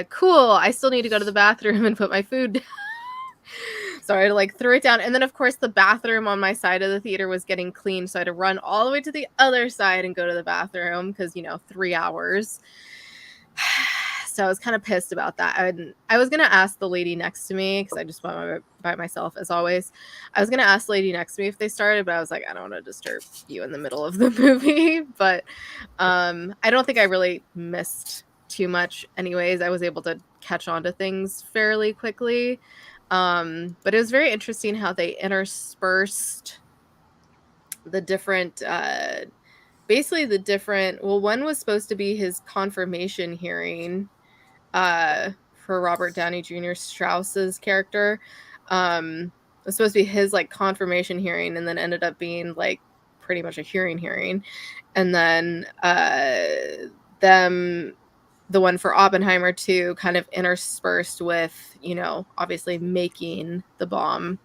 cool. I still need to go to the bathroom and put my food down. So I had to like throw it down. And then of course the bathroom on my side of the theater was getting cleaned. So I had to run all the way to the other side and go to the bathroom because 3 hours. So I was kind of pissed about that. I was going to ask the lady next to me because I just went by myself as always. I was going to ask the lady next to me if they started, but I was like, I don't want to disturb you in the middle of the movie. But I don't think I really missed too much anyways. I was able to catch on to things fairly quickly. But it was very interesting how they interspersed the different one was supposed to be his confirmation hearing for Robert Downey Jr. Strauss's character. It was supposed to be his like confirmation hearing, and then ended up being like pretty much a hearing. And then the one for Oppenheimer too, kind of interspersed with, obviously making the bomb.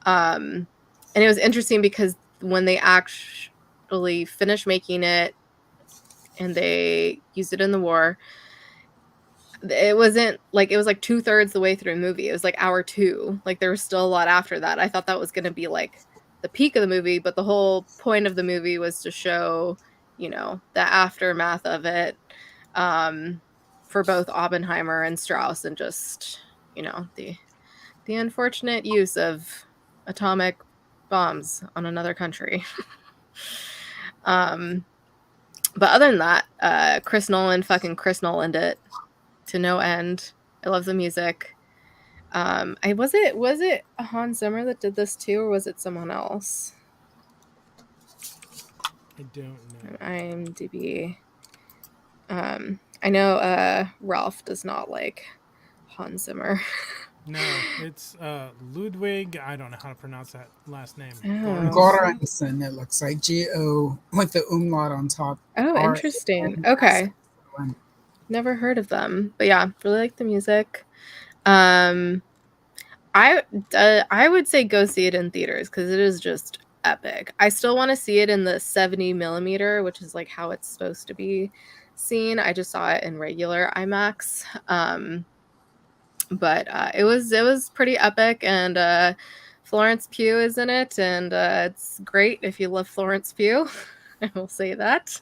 And it was interesting because when they actually finished making it and they used it in the war, it wasn't like, it was like 2/3 the way through the movie. It was like hour 2. Like there was still a lot after that. I thought that was going to be like the peak of the movie, but the whole point of the movie was to show, the aftermath of it, for both Oppenheimer and Strauss, and just, the unfortunate use of atomic bombs on another country. But other than that, Chris Nolan Nolan'd it to no end. I love the music. Was it Hans Zimmer that did this too, or was it someone else? I don't know. IMDb. I know Ralph does not like Hans Zimmer. No, it's Ludwig. I don't know how to pronounce that last name. Göransson, it looks like G-O with the umlaut on top. Oh, interesting. Okay. Never heard of them. But yeah, really like the music. I I would say go see it in theaters because it is just epic. I still want to see it in the 70 millimeter, which is like how it's supposed to be seen. I just saw it in regular IMAX. But it was pretty epic, and Florence Pugh is in it, and it's great if you love Florence Pugh. I will say that.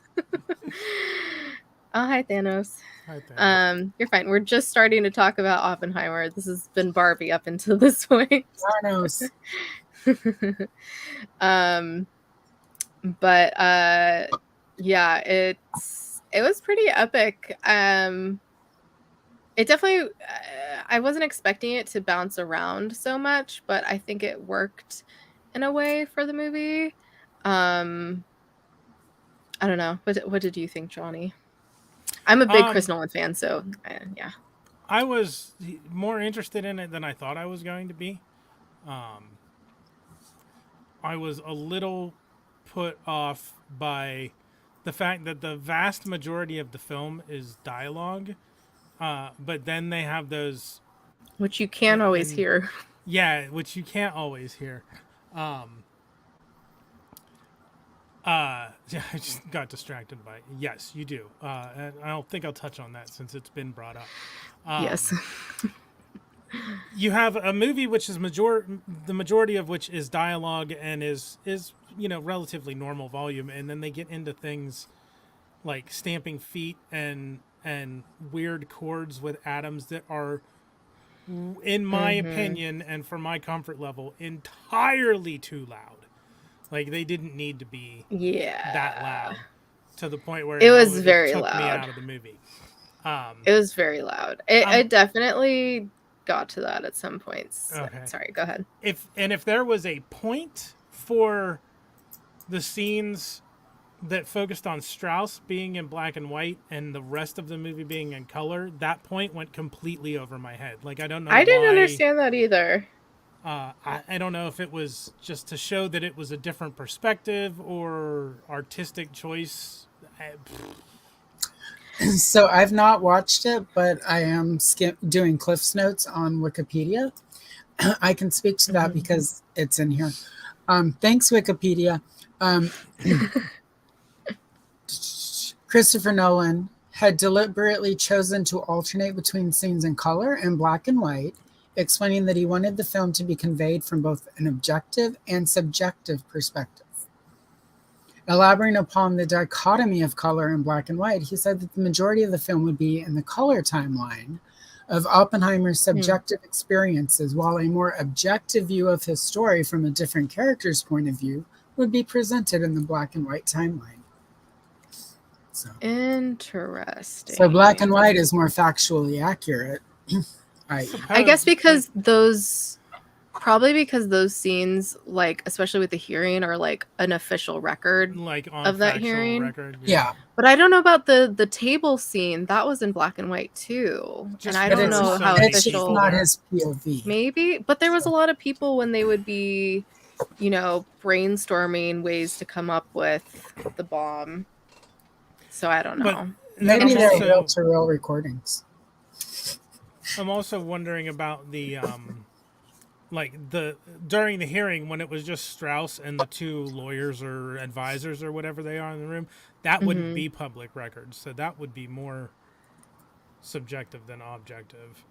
Oh, hi Thanos. I think. You're fine. We're just starting to talk about Oppenheimer. This has been Barbie up until this point. Thanos. But yeah, it was pretty epic. It definitely I wasn't expecting it to bounce around so much, but I think it worked in a way for the movie. I don't know. What did you think, Johnny? I'm a big Chris Nolan fan, so yeah. I was more interested in it than I thought I was going to be. I was a little put off by the fact that the vast majority of the film is dialogue, but then they have those, which you can't always hear. Yeah, which you can't always hear. Yeah, I just got distracted by it. Yes, you do. And I don't think I'll touch on that since it's been brought up. Yes. You have a movie which is the majority of which is dialogue and is relatively normal volume, and then they get into things like stamping feet and weird chords with atoms that are, in my opinion and for my comfort level, entirely too loud. Like, they didn't need to be that loud to the point where it was very took loud. me out of the movie. It was very loud. It definitely got to that at some points. Okay. Sorry, go ahead. If there was a point for the scenes that focused on Strauss being in black and white and the rest of the movie being in color, that point went completely over my head. Like, I don't know. I didn't understand that either. I don't know if it was just to show that it was a different perspective or artistic choice. So I've not watched it, but I am doing Cliff's Notes on Wikipedia. I can speak to that because it's in here. Thanks, Wikipedia. Christopher Nolan had deliberately chosen to alternate between scenes in color and black and white, explaining that he wanted the film to be conveyed from both an objective and subjective perspective. Elaborating upon the dichotomy of color and black and white, he said that the majority of the film would be in the color timeline of Oppenheimer's subjective experiences, while a more objective view of his story from a different character's point of view would be presented in the black and white timeline. So, interesting. So black and white is more factually accurate. I guess because those scenes, like especially with the hearing, are like an official record, like on of that hearing. Record, yeah. But I don't know about the table scene. That was in black and white too, and I don't know how official. It's not his POV. Maybe, but there was a lot of people when they would be, brainstorming ways to come up with the bomb. So I don't know. But maybe they're real-to-real recordings. I'm also wondering about the during the hearing when it was just Strauss and the two lawyers or advisors or whatever they are in the room, that wouldn't be public record, so that would be more subjective than objective.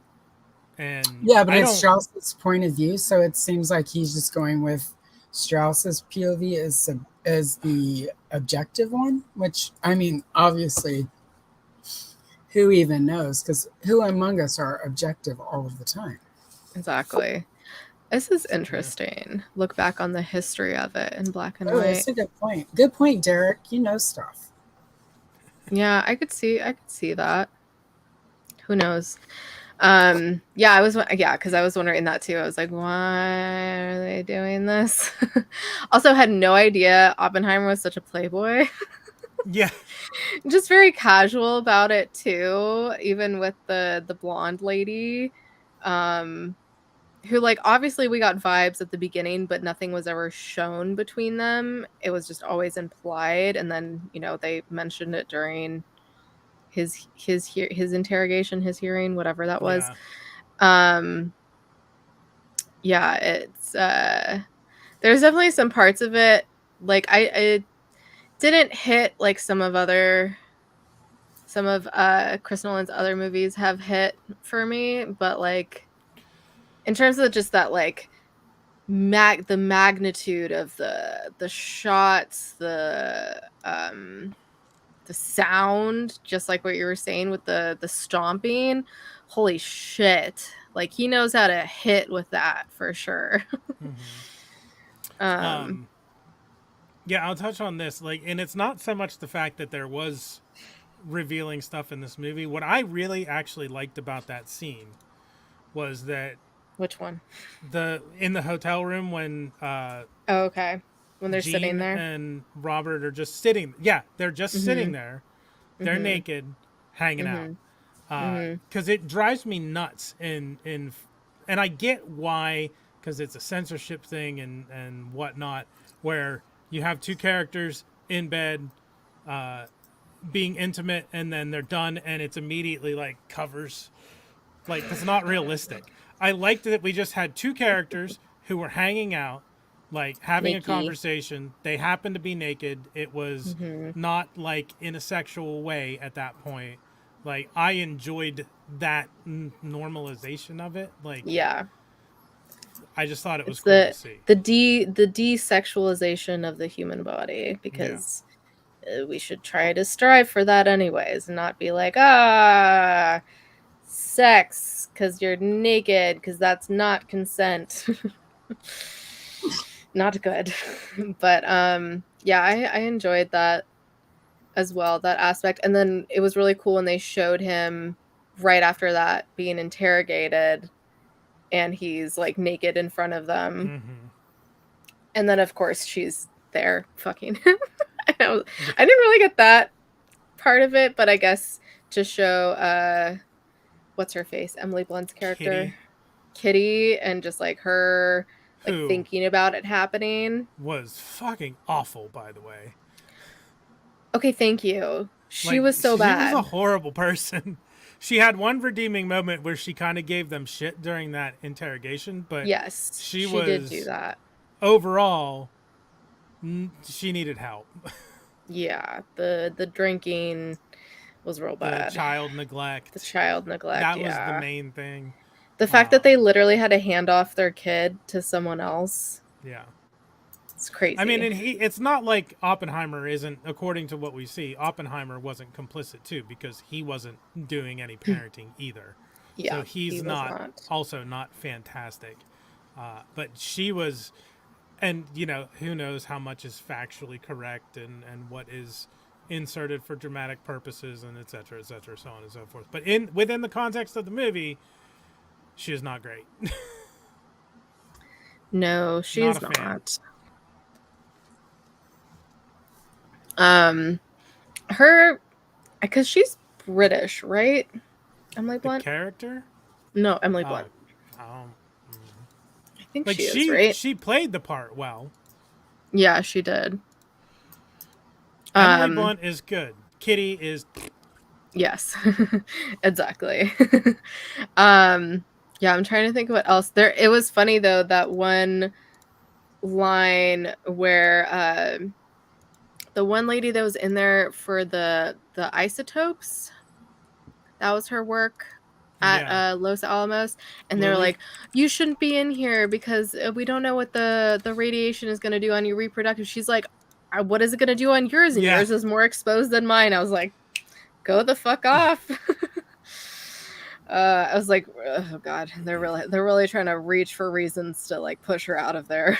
And yeah, but it's Strauss's point of view, so it seems like he's just going with Strauss's POV as the objective one, which, I mean, obviously, who even knows? Because who among us are objective all of the time? Exactly. This is interesting. Yeah. Look back on the history of it in black and white. That's a good point. Good point, Derek. You know stuff. Yeah, I could see that. Who knows? Because I was wondering that too. I was like, why are they doing this? Also had no idea Oppenheimer was such a playboy. Yeah. Just very casual about it too, even with the blonde lady. Who, like, obviously we got vibes at the beginning, but nothing was ever shown between them. It was just always implied, and then they mentioned it during his interrogation, his hearing, whatever that was. yeah, it's there's definitely some parts of it like I didn't hit like some of Chris Nolan's other movies have hit for me, but like in terms of just that like the magnitude of the shots, the sound, just like what you were saying with the stomping, holy shit. Like he knows how to hit with that for sure. Um, yeah, I'll touch on this. Like, and it's not so much the fact that there was revealing stuff in this movie. What I really actually liked about that scene was that Which one? in the hotel room when Oh, okay. When they're sitting Gene there. and Robert are just sitting. Yeah, they're just sitting Mhm. there. They're Mhm. naked, hanging out. Mhm. Mhm. Because it drives me nuts. And I get why, because it's a censorship thing and whatnot, where you have two characters in bed, being intimate, and then they're done, and it's immediately like covers. Like that's not realistic. I liked that we just had two characters who were hanging out, like having a Nikki. conversation. They happened to be naked. It was Mhm. not like in a sexual way at that point. Like I enjoyed that normalization of it. Like Yeah. I just thought it was It's cool to see. the desexualization of the human body Yeah. because we should try to strive for that anyways and not be like sex because you're naked because that's not consent. Not good. But yeah, I enjoyed that as well, that aspect. And then it was really cool when they showed him right after that being interrogated and he's like naked in front of them. Mm-hmm. And then of course she's there fucking him. I Yeah. didn't really get that part of it, but I guess to show what's her face? Emily Blunt's character. Kitty, Kitty, and just like her like who thinking about it happening. was fucking awful, by the way. Okay, thank you. She Like was so she was a bad. horrible person. She had one redeeming moment where she kind of gave them shit during that interrogation, but Yes, she she did do was that. overall she needed help. Yeah, the drinking was real The bad. child The neglect, child neglect, that was the yeah. main thing. The fact that they literally had to hand off their kid to someone else. Yeah. It's I mean, crazy. and it's not like Oppenheimer isn't, according to what we see, Oppenheimer wasn't complicit too because he wasn't doing any parenting either. So Yeah, he he's was not not. also not fantastic. But she was, and you know, who knows how much is factually correct and what is inserted for dramatic purposes and et cetera, so on and so forth. But within the context of the movie, she is not great. No, Not she's a fan. not. Her because she's British, right? Emily The Blunt? character, No, Emily oh, Blunt. um, I think like she is, right? she played the part well. Yeah, she did. Emily Blunt is good. Kitty is Yes. Exactly. Yeah, I'm trying to think what else. There it was funny though that one line where the one lady that was in there for the isotopes, that was her work at yeah. Los Alamos, and they're Lily. like, "You shouldn't be in here because we don't know what the radiation is going to do on your reproductive." She's like, "What is it going to do on yours? And Yeah. yours is more exposed than mine." I was like, "Go the fuck off." I was like, "Oh god, they're really trying to reach for reasons to like push her out of there."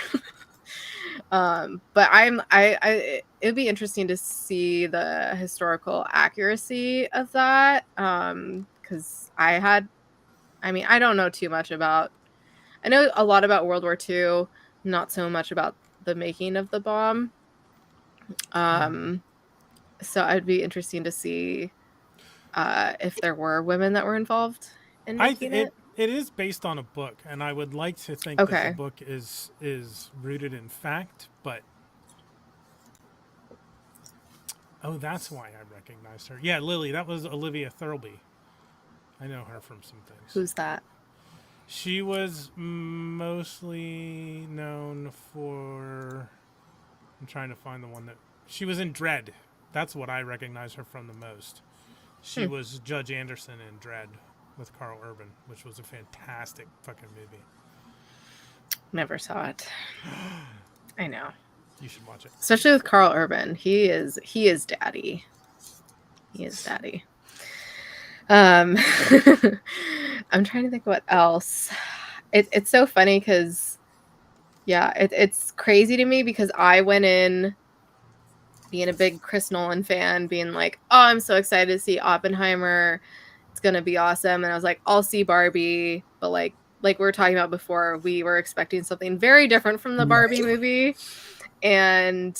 But it'd be interesting to see the historical accuracy of that. Because I don't know too much about. I know a lot about World War II, not so much about the making of the bomb. So I'd be interesting to see if there were women that were involved in making it. It is based on a book, and I would like to think that the Okay. book is rooted in fact, but oh, that's why I recognized her. Yeah, Lily, that was Olivia Thirlby. I know her from some things. Who's that? She was mostly known for. I'm trying to find the one that she was in Dread. That's what I recognize her from the most. She was Judge Anderson in Dread with Carl Urban, which was a fantastic fucking movie. Never saw it. I know. You should watch it. Especially with Carl Urban. He is daddy. He is daddy. I'm trying to think what else. It's so funny because it's crazy to me because I went in being a big Chris Nolan fan, being like, oh, I'm so excited to see Oppenheimer. It's gonna be awesome. And I was like, I'll see Barbie, but like we were talking about before, we were expecting something very different from the Barbie movie. And,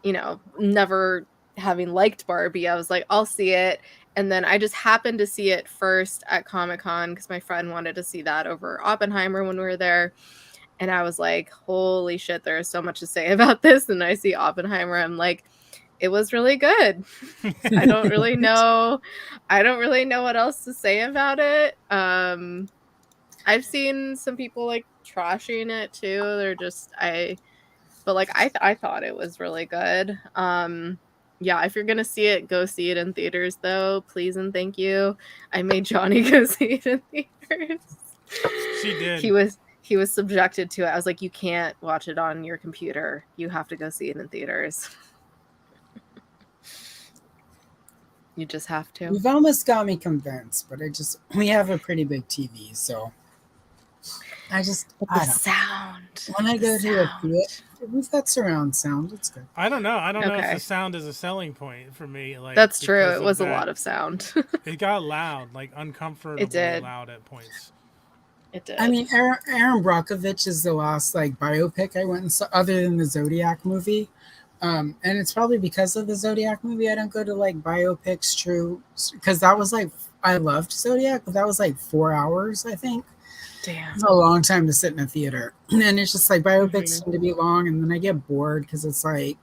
you know, never having liked Barbie, I was like, I'll see it. And then I just happened to see it first at Comic-Con because my friend wanted to see that over Oppenheimer when we were there. And I was like, holy shit, there is so much to say about this. And I see Oppenheimer, I'm like, it was really good. I don't really know what else to say about it. I've seen some people like trashing it too. They're just I thought it was really good. Yeah, if you're gonna see it, go see it in theaters though, please and thank you. I made Johnny go see it in theaters. She did. He was subjected to it. I was like, you can't watch it on your computer. You have to go see it in theaters. You just have to. You've almost got me convinced, but we have a pretty big TV, so I don't sound. When I go to a theater, we've got surround sound. It's good. I don't know if the sound is a selling point for me. Like that's true. It was a lot of sound. It got loud, like uncomfortably loud at points. It did. I mean, Aaron Brockovich is the last like biopic I went and saw, other than the Zodiac movie. And it's probably because of the Zodiac movie I don't go to like biopics. True, because that was like I loved Zodiac, but that was like 4 hours, I think. Damn, it's a long time to sit in a theater, and it's just like biopics tend to be long, and then I get bored because it's like,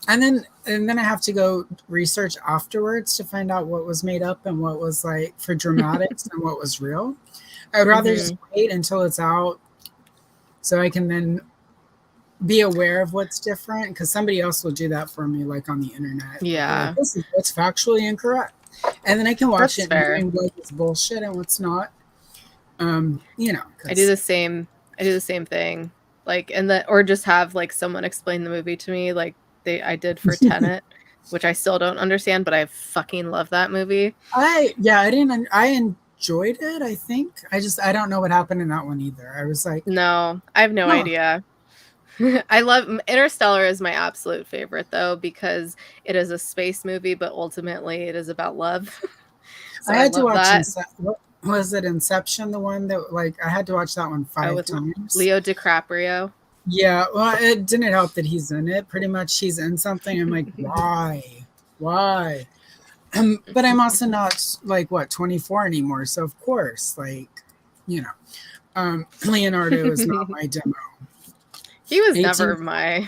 and then I have to go research afterwards to find out what was made up and what was like for dramatics and what was real. I would rather just wait until it's out, so I can then be aware of what's different, because somebody else will do that for me, like on the internet. Yeah, like, this is what's factually incorrect, and then I can watch it and find what is bullshit and what's not. You know, I do the same thing, like, or just have like someone explain the movie to me, like I did for Tenet, which I still don't understand, but I fucking love that movie. I enjoyed it. I think I don't know what happened in that one either. I was like, no, I have no idea. I love Interstellar is my absolute favorite though, because it is a space movie, but ultimately it is about love. So I had to watch was it Inception, the one that like I had to watch that one 5 times? Leo DiCaprio. Yeah, well, it didn't help that he's in it. Pretty much, he's in something. I'm like, why? But I'm also not like 24 anymore, so of course, like, you know, Leonardo is not my demo. He was never my.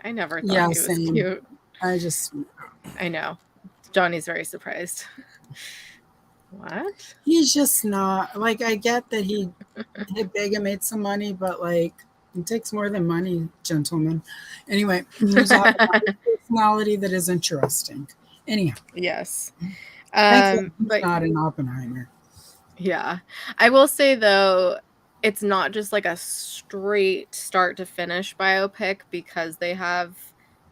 I never thought he was cute. I know. Johnny's very surprised. What? He's just not like, I get that he hit big and made some money, but like it takes more than money, gentlemen. Anyway, there's a personality that is interesting. Anyhow. Yes. But not an Oppenheimer. Yeah. I will say though, it's not just like a straight start to finish biopic, because they have,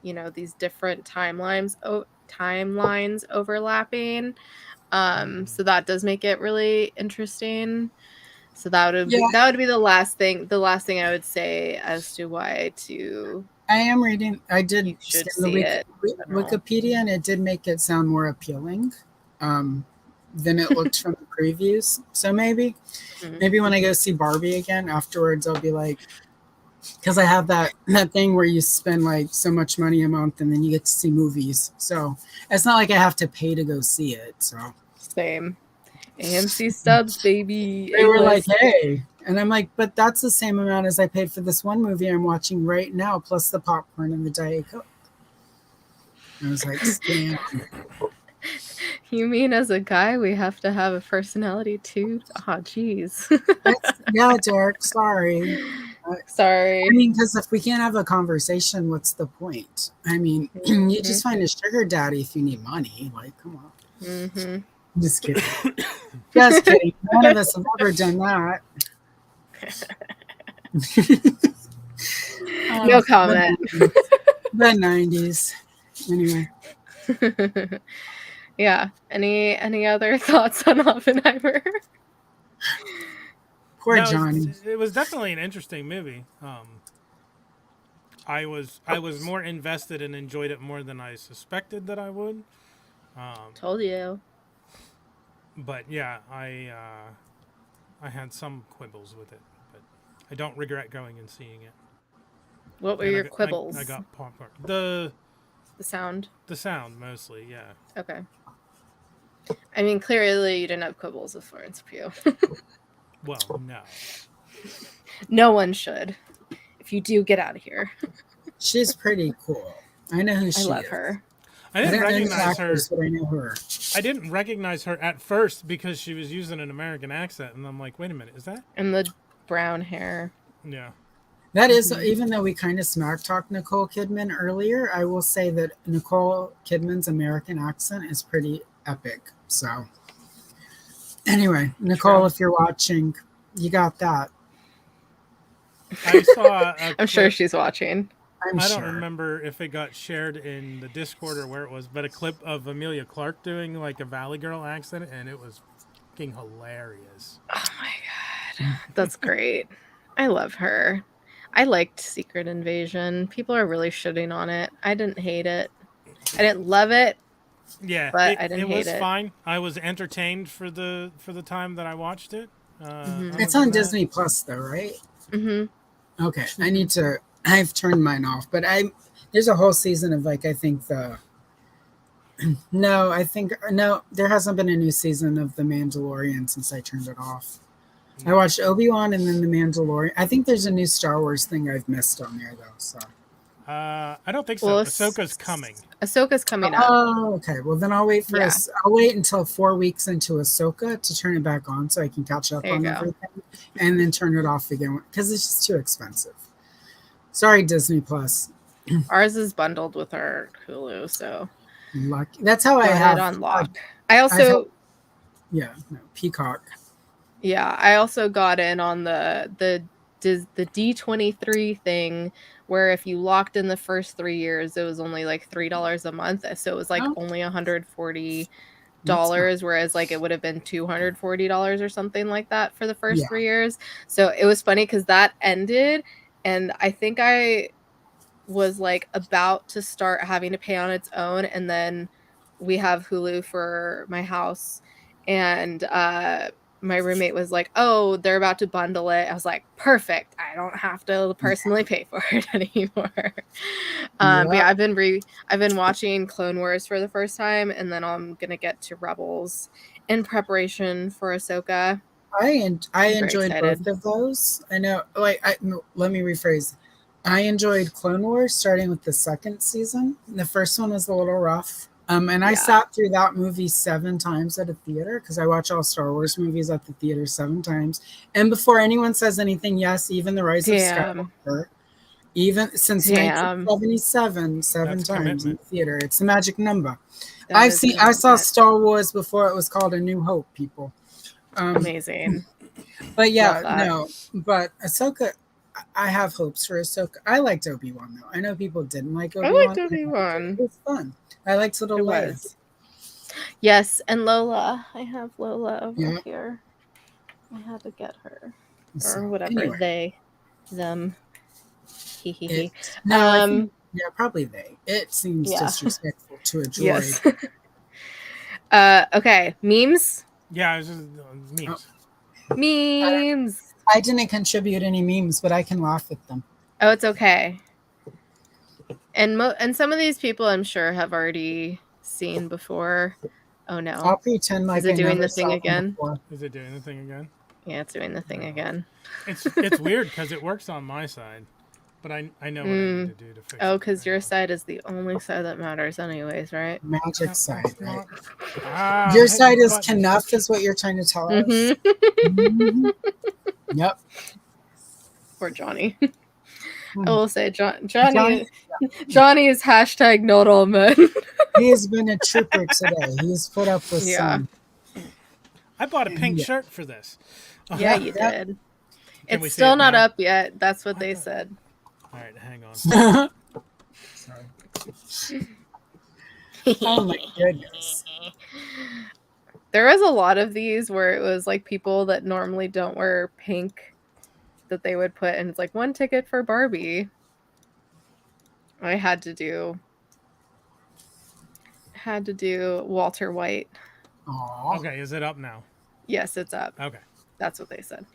you know, these different timelines overlapping. So that does make it really interesting. So that would be the last thing I would say as to why I am reading. I did should see it. Wikipedia, and it did make it sound more appealing than it looked from the previews. So maybe when I go see Barbie again afterwards, I'll be like, because I have that thing where you spend like so much money a month and then you get to see movies. So it's not like I have to pay to go see it. So same. AMC stubs, baby. They were like, hey. And I'm like, but that's the same amount as I paid for this one movie I'm watching right now, plus the popcorn and the Diet Coke. I was like, damn. You mean as a guy we have to have a personality too? Oh, jeez. Yeah, Derek, sorry. Sorry. I mean, because if we can't have a conversation, what's the point? I mean, you just find a sugar daddy if you need money. Like, come on. Mm-hmm. Just kidding. Just kidding. None of us have ever done that. No comment. The 90s. Anyway. Yeah. Any other thoughts on Oppenheimer? Poor No, Johnny. it was definitely an interesting movie. I was more invested and enjoyed it more than I suspected that I would. Told you. But yeah, I had some quibbles with it, but I don't regret going and seeing it. What were And your quibbles? I got popcorn. The sound. The sound mostly, yeah. Okay. I mean, clearly you didn't have quibbles with Florence Pugh. Well, no. No one should. If you do, get out of here. She's pretty cool. I know who she is. I love her. I didn't know the recognize her. actors, but I know her. I didn't recognize her at first because she was using an American accent, and I'm like, wait a minute, is that? And the brown hair. Yeah. That is, even though we kind of smack talked Nicole Kidman earlier, I will say that Nicole Kidman's American accent is pretty epic. So, anyway, Nicole, if you're watching, you got that. I saw. I'm sure she's watching. I don't remember if it got shared in the Discord or where it was, but a clip of Amelia Clark doing like a Valley Girl accent, and it was fucking hilarious. Oh my god, that's great. I love her. I liked Secret Invasion. People are really shitting on it. I didn't hate it. I didn't love it. Yeah, but I didn't hate it. It was fine. I was entertained for the time that I watched it. It's on Disney Plus, though, right? Mm-hmm. Okay, I need to. I've turned mine off, but there's a whole season of like I think no, there hasn't been a new season of The Mandalorian since I turned it off. I watched Obi-Wan and then The Mandalorian. I think there's a new Star Wars thing I've missed on there though. So I don't think so. Well, Ahsoka's coming. Ahsoka's coming up. Oh, okay. Well, then I'll wait for us. I'll wait until 4 weeks into Ahsoka to turn it back on so I can catch up on everything, and then turn it off again because it's just too expensive. Sorry, Disney Plus. Ours is bundled with our Hulu, so lucky. That's how I have it on lock. I also, Peacock. Yeah, I also got in on the D23 thing, where if you locked in the first 3 years, it was only like $3 a month, so it was like only $140, whereas like it would have been $240 or something like that for the first 3 years. So it was funny because that ended. And I think I was like about to start having to pay on its own. And then we have Hulu for my house. And my roommate was like, oh, they're about to bundle it. I was like, perfect. I don't have to personally pay for it anymore. But yeah, I've been watching Clone Wars for the first time. And then I'm going to get to Rebels in preparation for Ahsoka. I enjoyed both of those. I know, let me rephrase. I enjoyed Clone Wars starting with the second season. The first one was a little rough. And I sat through that movie 7 times at a theater because I watch all Star Wars movies at the theater 7 times. And before anyone says anything, yes, even The Rise of Skywalker, even since 1977, 7 times in the theater. It's a magic number. I saw Star Wars before it was called A New Hope, people. Amazing. But but Ahsoka, I have hopes for Ahsoka. I liked Obi-Wan though. I know people didn't like Obi-Wan. I liked Obi-Wan. It was fun. I liked little Leia. Yes, and Lola. I have Lola over here. I had to get her. Or whatever. Anyway. Them. Hee. Probably they. It seems disrespectful to a droid. Yes. Okay. Memes? Yeah, it's just memes. Memes. I didn't contribute any memes, but I can laugh at them. Oh, it's okay. And some of these people, I'm sure, have already seen before. Oh no! I'll pretend like is it doing the thing again? Is it doing the thing again? Yeah, it's doing the thing again. It's weird because it works on my side, but I know what I need to do to fix it. Oh, because Hang your on. side is the only side that matters anyways, right? Magic No, side, that's right? not- Ah, Your I'm side hitting is buttons. Knuff, is what you're trying to tell us. Mm-hmm. Mhm. Yep. Poor Johnny. I will say Johnny Johnny, Johnny is hashtag not all men. he has been a trooper today. He's put up with Yeah. some. I bought a pink Yeah. shirt for this. Yeah, Yep, you yep. did. Can we It's see still it not now? up yet. That's what I they thought- said. All right, hang on. Sorry. Oh my goodness. There was a lot of these where it was like people that normally don't wear pink that they would put, and it's like 1 ticket for Barbie. I had to do Walter White. Aw. Okay, is it up now? Yes, it's up. Okay. That's what they said.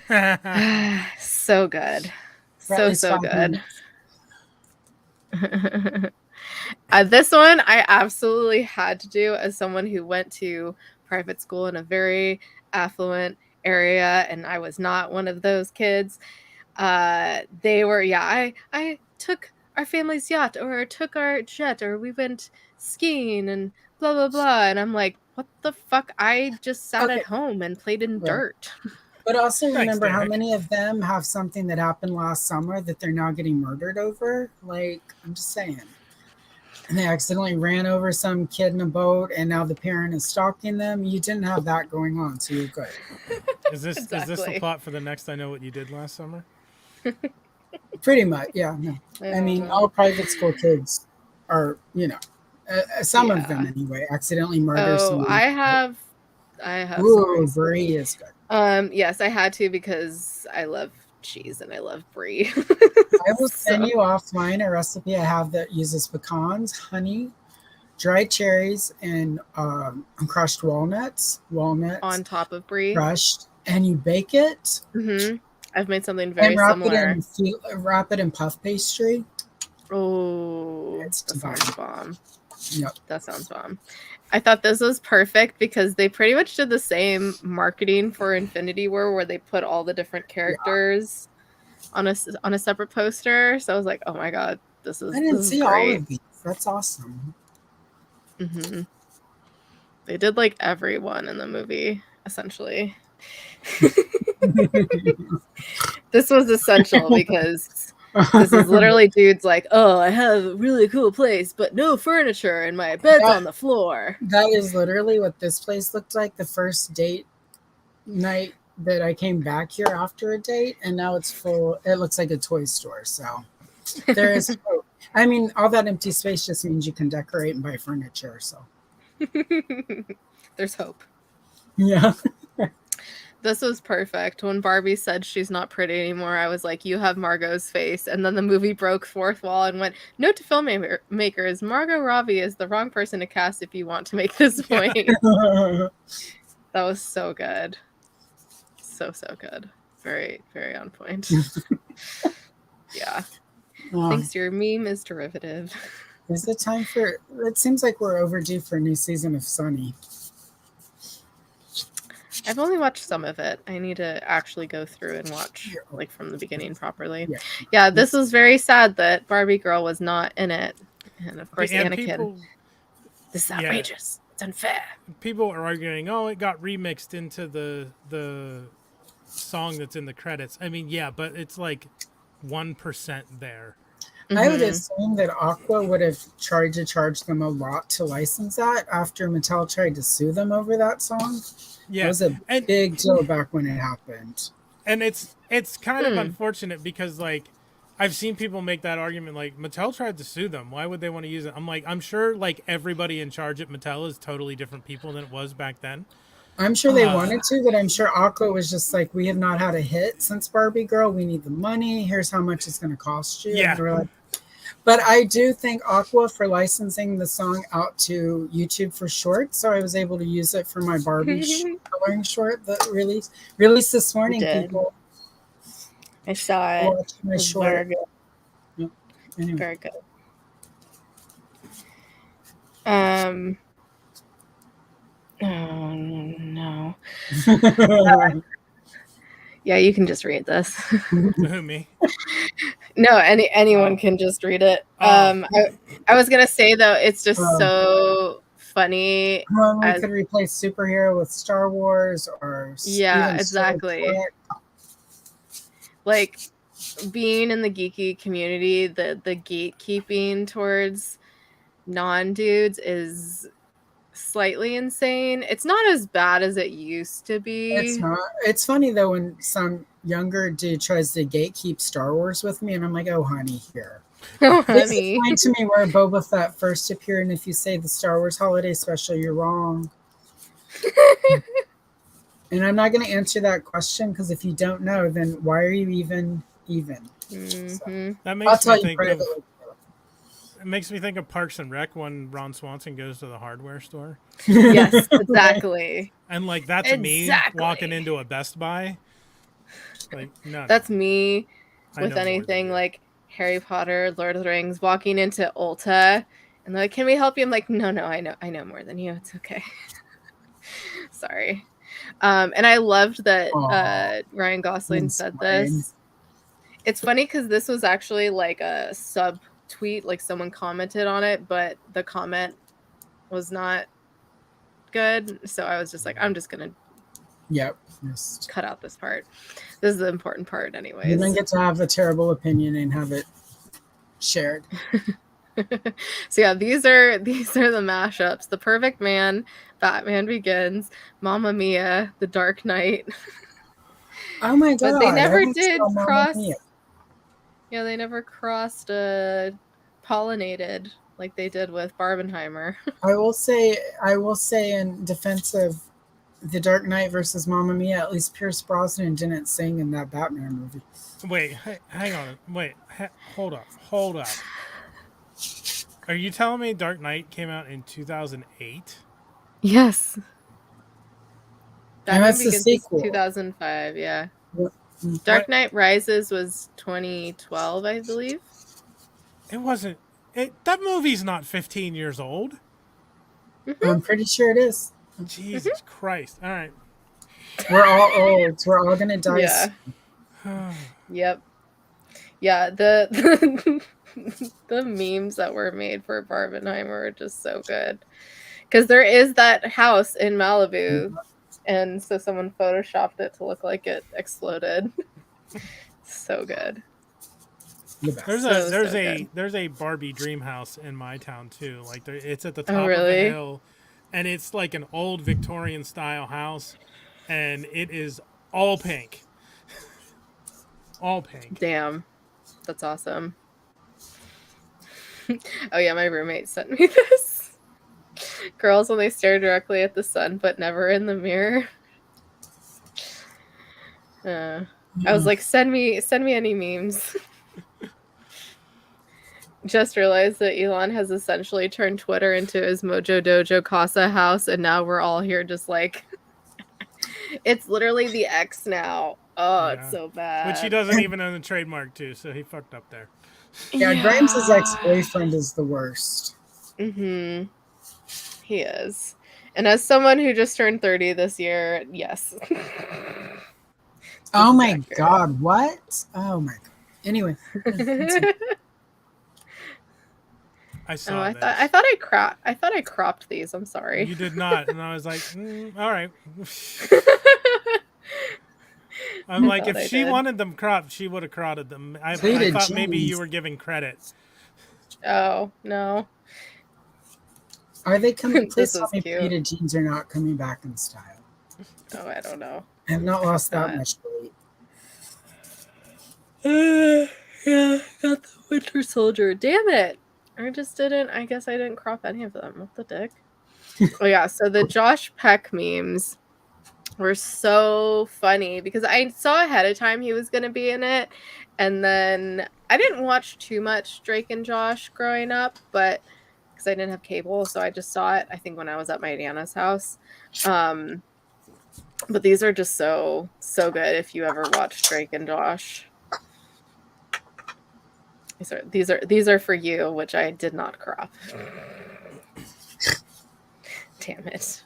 I So good. For at So least 5 good. minutes. This one I absolutely had to do as someone who went to private school in a very affluent area, and I was not one of those kids. They were, yeah, I took our family's yacht, or took our jet, or we went skiing and blah blah blah, and I'm like, what the fuck? I just sat Okay. at home and played in Right. dirt. But also Thanks, remember how Derek. many of them have something that happened last summer that they're now getting murdered over? Like, I'm just saying. And they accidentally ran over some kid in a boat, and now the parent is stalking them. You didn't have that going on, so you're good. Is this the Exactly. plot for the next I Know What You Did Last Summer? Pretty much, yeah. No, I mean, all private school kids are, some of them Yeah. anyway, accidentally murder Oh, someone. I have Ooh, stories. Brie is good. Yes, I had to because I love cheese and I love brie. I will send you offline a recipe I have that uses pecans, honey, dried cherries, and crushed walnuts on top of brie. crushed, and you bake it I've made something very and wrap similar. wrap it in puff pastry. Oh, It's that sounds bomb. Yep. That sounds bomb. I thought this was perfect because they pretty much did the same marketing for Infinity War, where they put all the different characters on a separate poster. So I was like, oh my god, this is I didn't see all great. of these. That's awesome. They did like everyone in the movie, essentially. This was essential because this is literally dudes like, oh, I have a really cool place, but no furniture, and my bed's on the floor. That is literally what this place looked like the first date night that I came back here after a date, and now it's full. It looks like a toy store. So there is hope. I mean, all that empty space just means you can decorate and buy furniture. So There's hope. yeah. This was perfect. When Barbie said she's not pretty anymore, I was like, you have Margot's face. And then the movie broke fourth wall and went, note to filmmakers, Margot Robbie is the wrong person to cast if you want to make this point. That was so good. So good. Very, very on point. Yeah. Thanks, your meme is derivative. Is it time for, it seems like we're overdue for a new season of Sunny. I've only watched some of it. I need to actually go through and watch like from the beginning properly. Yeah, this was very sad that Barbie Girl was not in it. And of course, Anakin. This is outrageous. It's unfair. People are arguing, oh, it got remixed into the song that's in the credits. I mean, yeah, but it's like 1% there. I would assume that Aqua would have tried to charge them a lot to license that after Mattel tried to sue them over that song. Yeah, it was a big deal back when it happened. And it's kind of unfortunate because like I've seen people make that argument like Mattel tried to sue them. Why would they want to use it? I'm like, I'm sure like everybody in charge at Mattel is totally different people than it was back then. I'm sure they wanted to, but I'm sure Aqua was just like, we have not had a hit since Barbie Girl. We need the money. Here's how much it's going to cost you. Yeah. And we're like, but I do thank Aqua for licensing the song out to YouTube for short, so I was able to use it for my Barbie coloring short that released this morning. People, I saw it. Watch my short. Very good. Yep. Anyway. Very good. Oh no. Yeah, you can just read this. Who, me? No, anyone can just read it. Oh. I was gonna say though, it's just Um, so funny. we As could replace superhero with Star Wars or yeah, even Star exactly. Trek. Like being in the geeky community, the gatekeeping towards non-dudes is slightly insane. It's not as bad as it used to It's be. not. It's funny though when some younger dude tries to gatekeep Star Wars with me, and I'm like, "Oh, honey, here. Oh, Please honey. explain to me where Boba Fett first appeared, and if you say the Star Wars Holiday Special, you're wrong." And I'm not going to answer that question because if you don't know, then why are you even? So, Mm-hmm. That I'll makes me tell you think of privately. it makes me think of Parks and Rec when Ron Swanson goes to the hardware store. Yes, exactly. And like that's me walking into a Best Buy. Like no, That's me I with know more than anything you. like Harry Potter, Lord of the Rings, walking into Ulta and they're like, "Can we help you?" I'm like, "No, I know more than you. It's okay." Sorry. And I loved that Aw, Ryan Gosling said explain. this. It's funny because this was actually like a sub tweet, like someone commented on it, but the comment was not good. So I was just like, I'm just gonna Yep. Just, cut out this part. This is the important part, you didn't anyways. get to have a terrible opinion and have it shared. So yeah, these are the mashups: The Perfect Man, Batman Begins, Mamma Mia, The Dark Knight. Oh my But they god, I never haven't did saw Mamma Mia. cross. Yeah, they never crossed pollinated like they did with Barbenheimer. I will say in defense of The Dark Knight versus Mamma Mia, at least Pierce Brosnan didn't sing in that Batman movie. Wait, hang on. Wait, hold up. Hold up. Are you telling me Dark Knight came out in 2008? Yes. And Batman that's the Begins was sequel. 2005, yeah. What? Dark Knight Rises was 2012, I believe. It wasn't. That movie's not 15 years old. Mm-hmm. I'm pretty sure it is. Jesus Christ. All right. We're all old. We're all gonna die. Yeah. Yep. Yeah, the the memes that were made for Barbenheimer are just so good. Because there is that house in Malibu, and so someone photoshopped it to look like it exploded. So good. The There's best. a So there's a good. there's a Barbie dream house in my town too. Like it's at the Oh, top of a really? hill, and it's like an old Victorian style house, and it is all pink. All pink. Damn. That's awesome. Oh, yeah, my roommate sent me this. Girls when they stare directly at the sun, but never in the mirror. I was like, send me any memes. Just realized that Elon has essentially turned Twitter into his Mojo Dojo Casa house, and now we're all here just like it's literally the X now. Oh, it's Yeah. so Which he bad. doesn't even own the trademark to, so he fucked up there. Yeah, Grimes' Yeah. ex-boyfriend is the worst. Mm-hmm. He is. And as someone who just turned 30 this year, yes. Oh This is my accurate. god, what? Oh my god. Anyway. I Oh, saw I this. thought I cropped these. I'm sorry. You did not, and I was like, all right. I'm I like, thought if I she did. wanted them cropped, she would have cropped them. I Pleated thought maybe you jeans. were giving credit. Oh, no. Are they coming? Please This tell is me cute. pleated jeans are not coming back in style. Oh, I don't know. I have not lost that Not. much weight. Yeah, got the Winter Soldier. Damn it. I guess I didn't crop any of them. What the dick? Oh, yeah. So the Josh Peck memes were so funny because I saw ahead of time he was going to be in it. And then I didn't watch too much Drake and Josh growing up, but because I didn't have cable. So I just saw it, I think, when I was at my Nana's house. But these are just so good if you ever watch Drake and Josh. These are for you, which I did not crop. Damn it.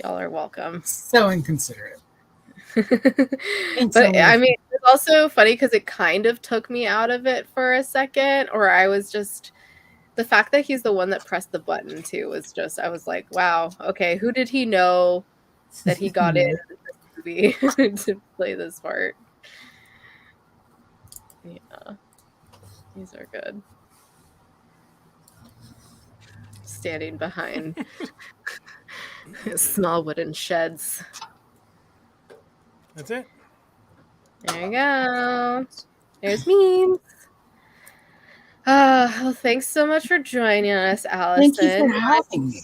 Y'all are welcome. So inconsiderate. But so I mean, there's also funny because it kind of took me out of it for a second, or I was just the fact that he's the one that pressed the button too was just I was like, wow, okay, who did he know that he got in this movie to play this part? Yeah, these are good. Standing behind small wooden sheds. That's it. There you go. There's memes. Well, thanks so much for joining us, Allison. Thank you for having me.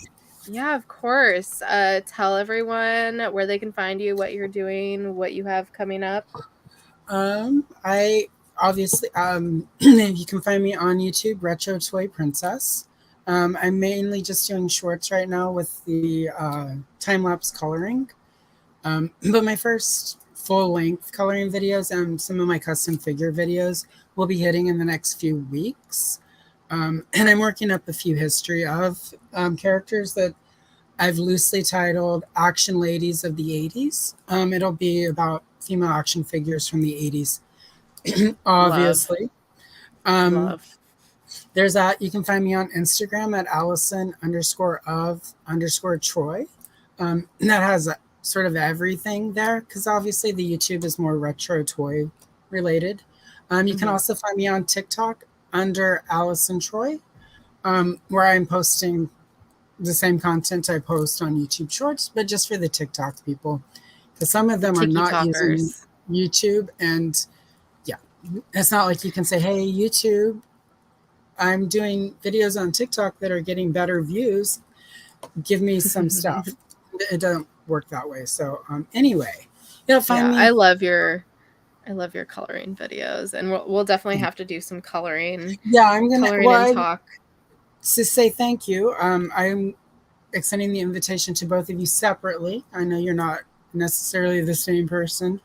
Yeah, of course. Tell everyone where they can find you, what you're doing, what you have coming up. I obviously you can find me on YouTube, Retro Toy Princess. I'm mainly just doing shorts right now with the time-lapse coloring. But my first full-length coloring videos and some of my custom figure videos will be hitting in the next few weeks. And I'm working up a few history of characters that I've loosely titled Action Ladies of the 80s. It'll be about female action figures from the 80s, obviously. Love. There's that. You can find me on Instagram at Allison_of_Troy. That has sort of everything there because obviously the YouTube is more retro toy related. You can also find me on TikTok under Allison Troy, where I'm posting the same content I post on YouTube Shorts, but just for the TikTok people. Because some of them are not using YouTube, and yeah, it's not like you can say, hey, YouTube, I'm doing videos on TikTok that are getting better views. Give me some stuff. It doesn't work that way. So anyway, yeah, find me. I love your coloring videos, and we'll definitely have to do some coloring. Yeah, I'm gonna and talk. To say thank you. I'm extending the invitation to both of you separately. I know you're not necessarily the same person.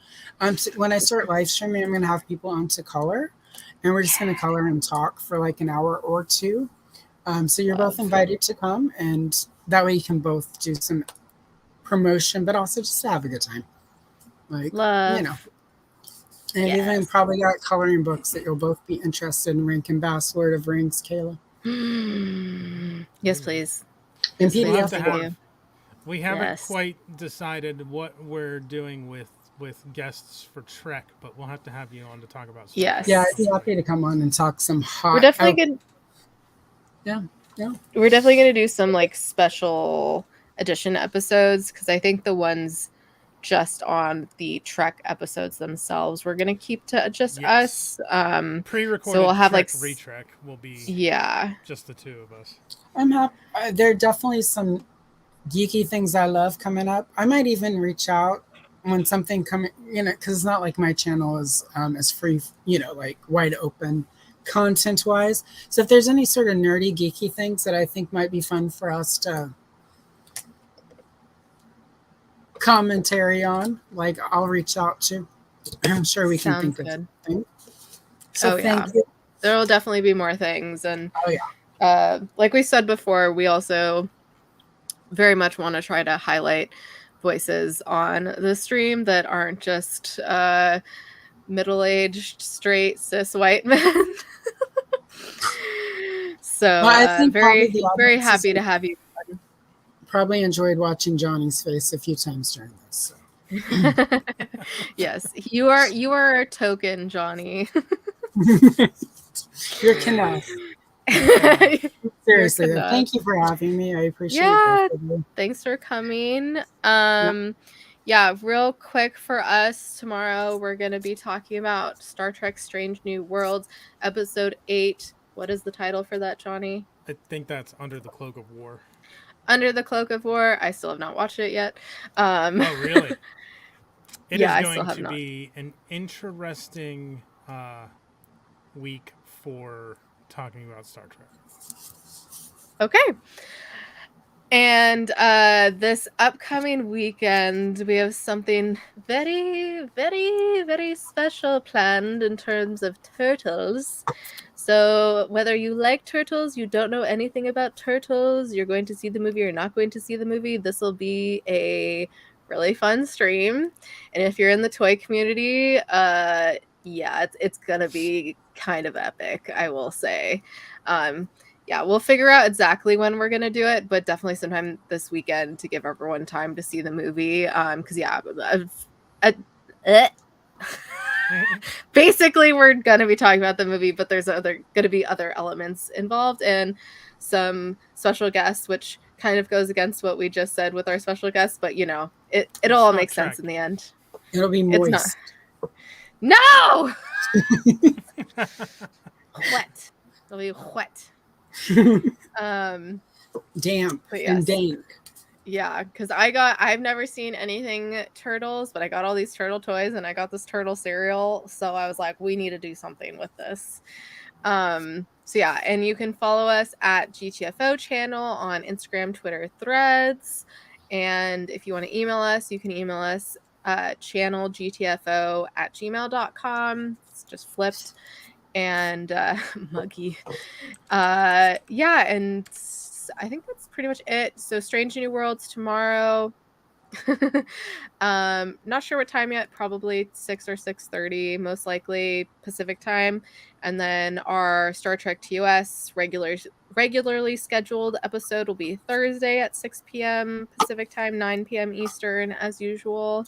When I start live streaming, I'm going to have people on to color, and we're just going to color and talk for like an hour or two. So you're both invited to come, and that way you can both do some promotion, but also just have a good time. Like, you know. And even probably got coloring books that you'll both be interested in ranking Bass, Lord of Rings, Kayla. Yes, please. In PDF. We haven't quite decided what we're doing with guests for Trek, but we'll have to have you on to talk about stuff. Yes. Yeah, I'd be happy to come on and talk some hot. We're definitely good. Yeah. We're definitely going to do some like special edition episodes because I think the ones just on the Trek episodes themselves we're going to keep to just us. Pre-recorded, so we'll have Trek like retrek will be just the two of us. I'm happy. There are definitely some geeky things I love coming up. I might even reach out when something coming, because it's not like my channel is free, like wide open content wise. So if there's any sort of nerdy geeky things that I think might be fun for us to commentary on, like I'll reach out to. I'm sure we can think of something. So thank you. There will definitely be more things, and like we said before, we also very much want to try to highlight voices on the stream that aren't just middle-aged, straight, cis white men. So I think very happy to have you. Probably enjoyed watching Johnny's face a few times during this. So. Yes, you are a token, Johnny. You're Kenneth. Seriously, thank you for having me. I appreciate it. Thanks for coming. Real quick for us, tomorrow we're going to be talking about Star Trek Strange New Worlds, episode 8. What is the title for that, Johnny? I think that's Under the Cloak of War. Under the Cloak of War. I still have not watched it yet. Oh, really? It is going to be an interesting week for talking about Star Trek. Okay. And this upcoming weekend, we have something very, very, very special planned in terms of turtles. So whether you like turtles, you don't know anything about turtles, you're going to see the movie or not going to see the movie, this will be a really fun stream. And if you're in the toy community, yeah, it's gonna be kind of epic, I will say. Yeah, we'll figure out exactly when we're gonna do it, but definitely sometime this weekend to give everyone time to see the movie. Because yeah, uh, basically we're gonna be talking about the movie, but there's gonna be other elements involved and some special guests, which kind of goes against what we just said with our special guests, but you know, it It's all not makes Trek. sense in the end. It'll be It's not. moist. No! Wet. It'll be wet. Damp But and yes. dank. Yeah, because I've never seen anything turtles, but I got all these turtle toys and I got this turtle cereal. So I was like, we need to do something with this. So yeah, and you can follow us at GTFO channel on Instagram, Twitter, Threads. And if you want to email us, you can email us channelgtfo@gmail.com. It's just flipped. And muggy. Yeah, and I think that's pretty much it. So Strange New Worlds tomorrow. Not sure what time yet, probably 6 or 6:30, most likely Pacific time. And then our Star Trek TOS regularly scheduled episode will be Thursday at 6 p.m. Pacific time, 9 p.m. Eastern, as usual.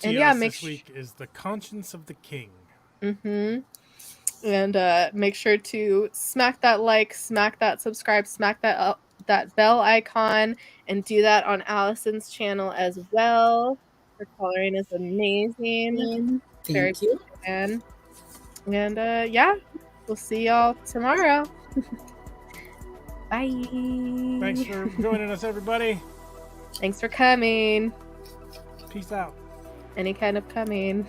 And yeah, this week is The Conscience of the King. And make sure to smack that like, smack that subscribe, smack that bell icon, and do that on Allison's channel as well. Her coloring is amazing. Thank you. And yeah, we'll see y'all tomorrow. Bye. Thanks for joining us, everybody. Thanks for coming. Peace out. Any kind of coming.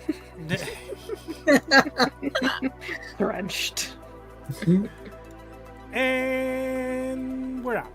Drenched. And we're out.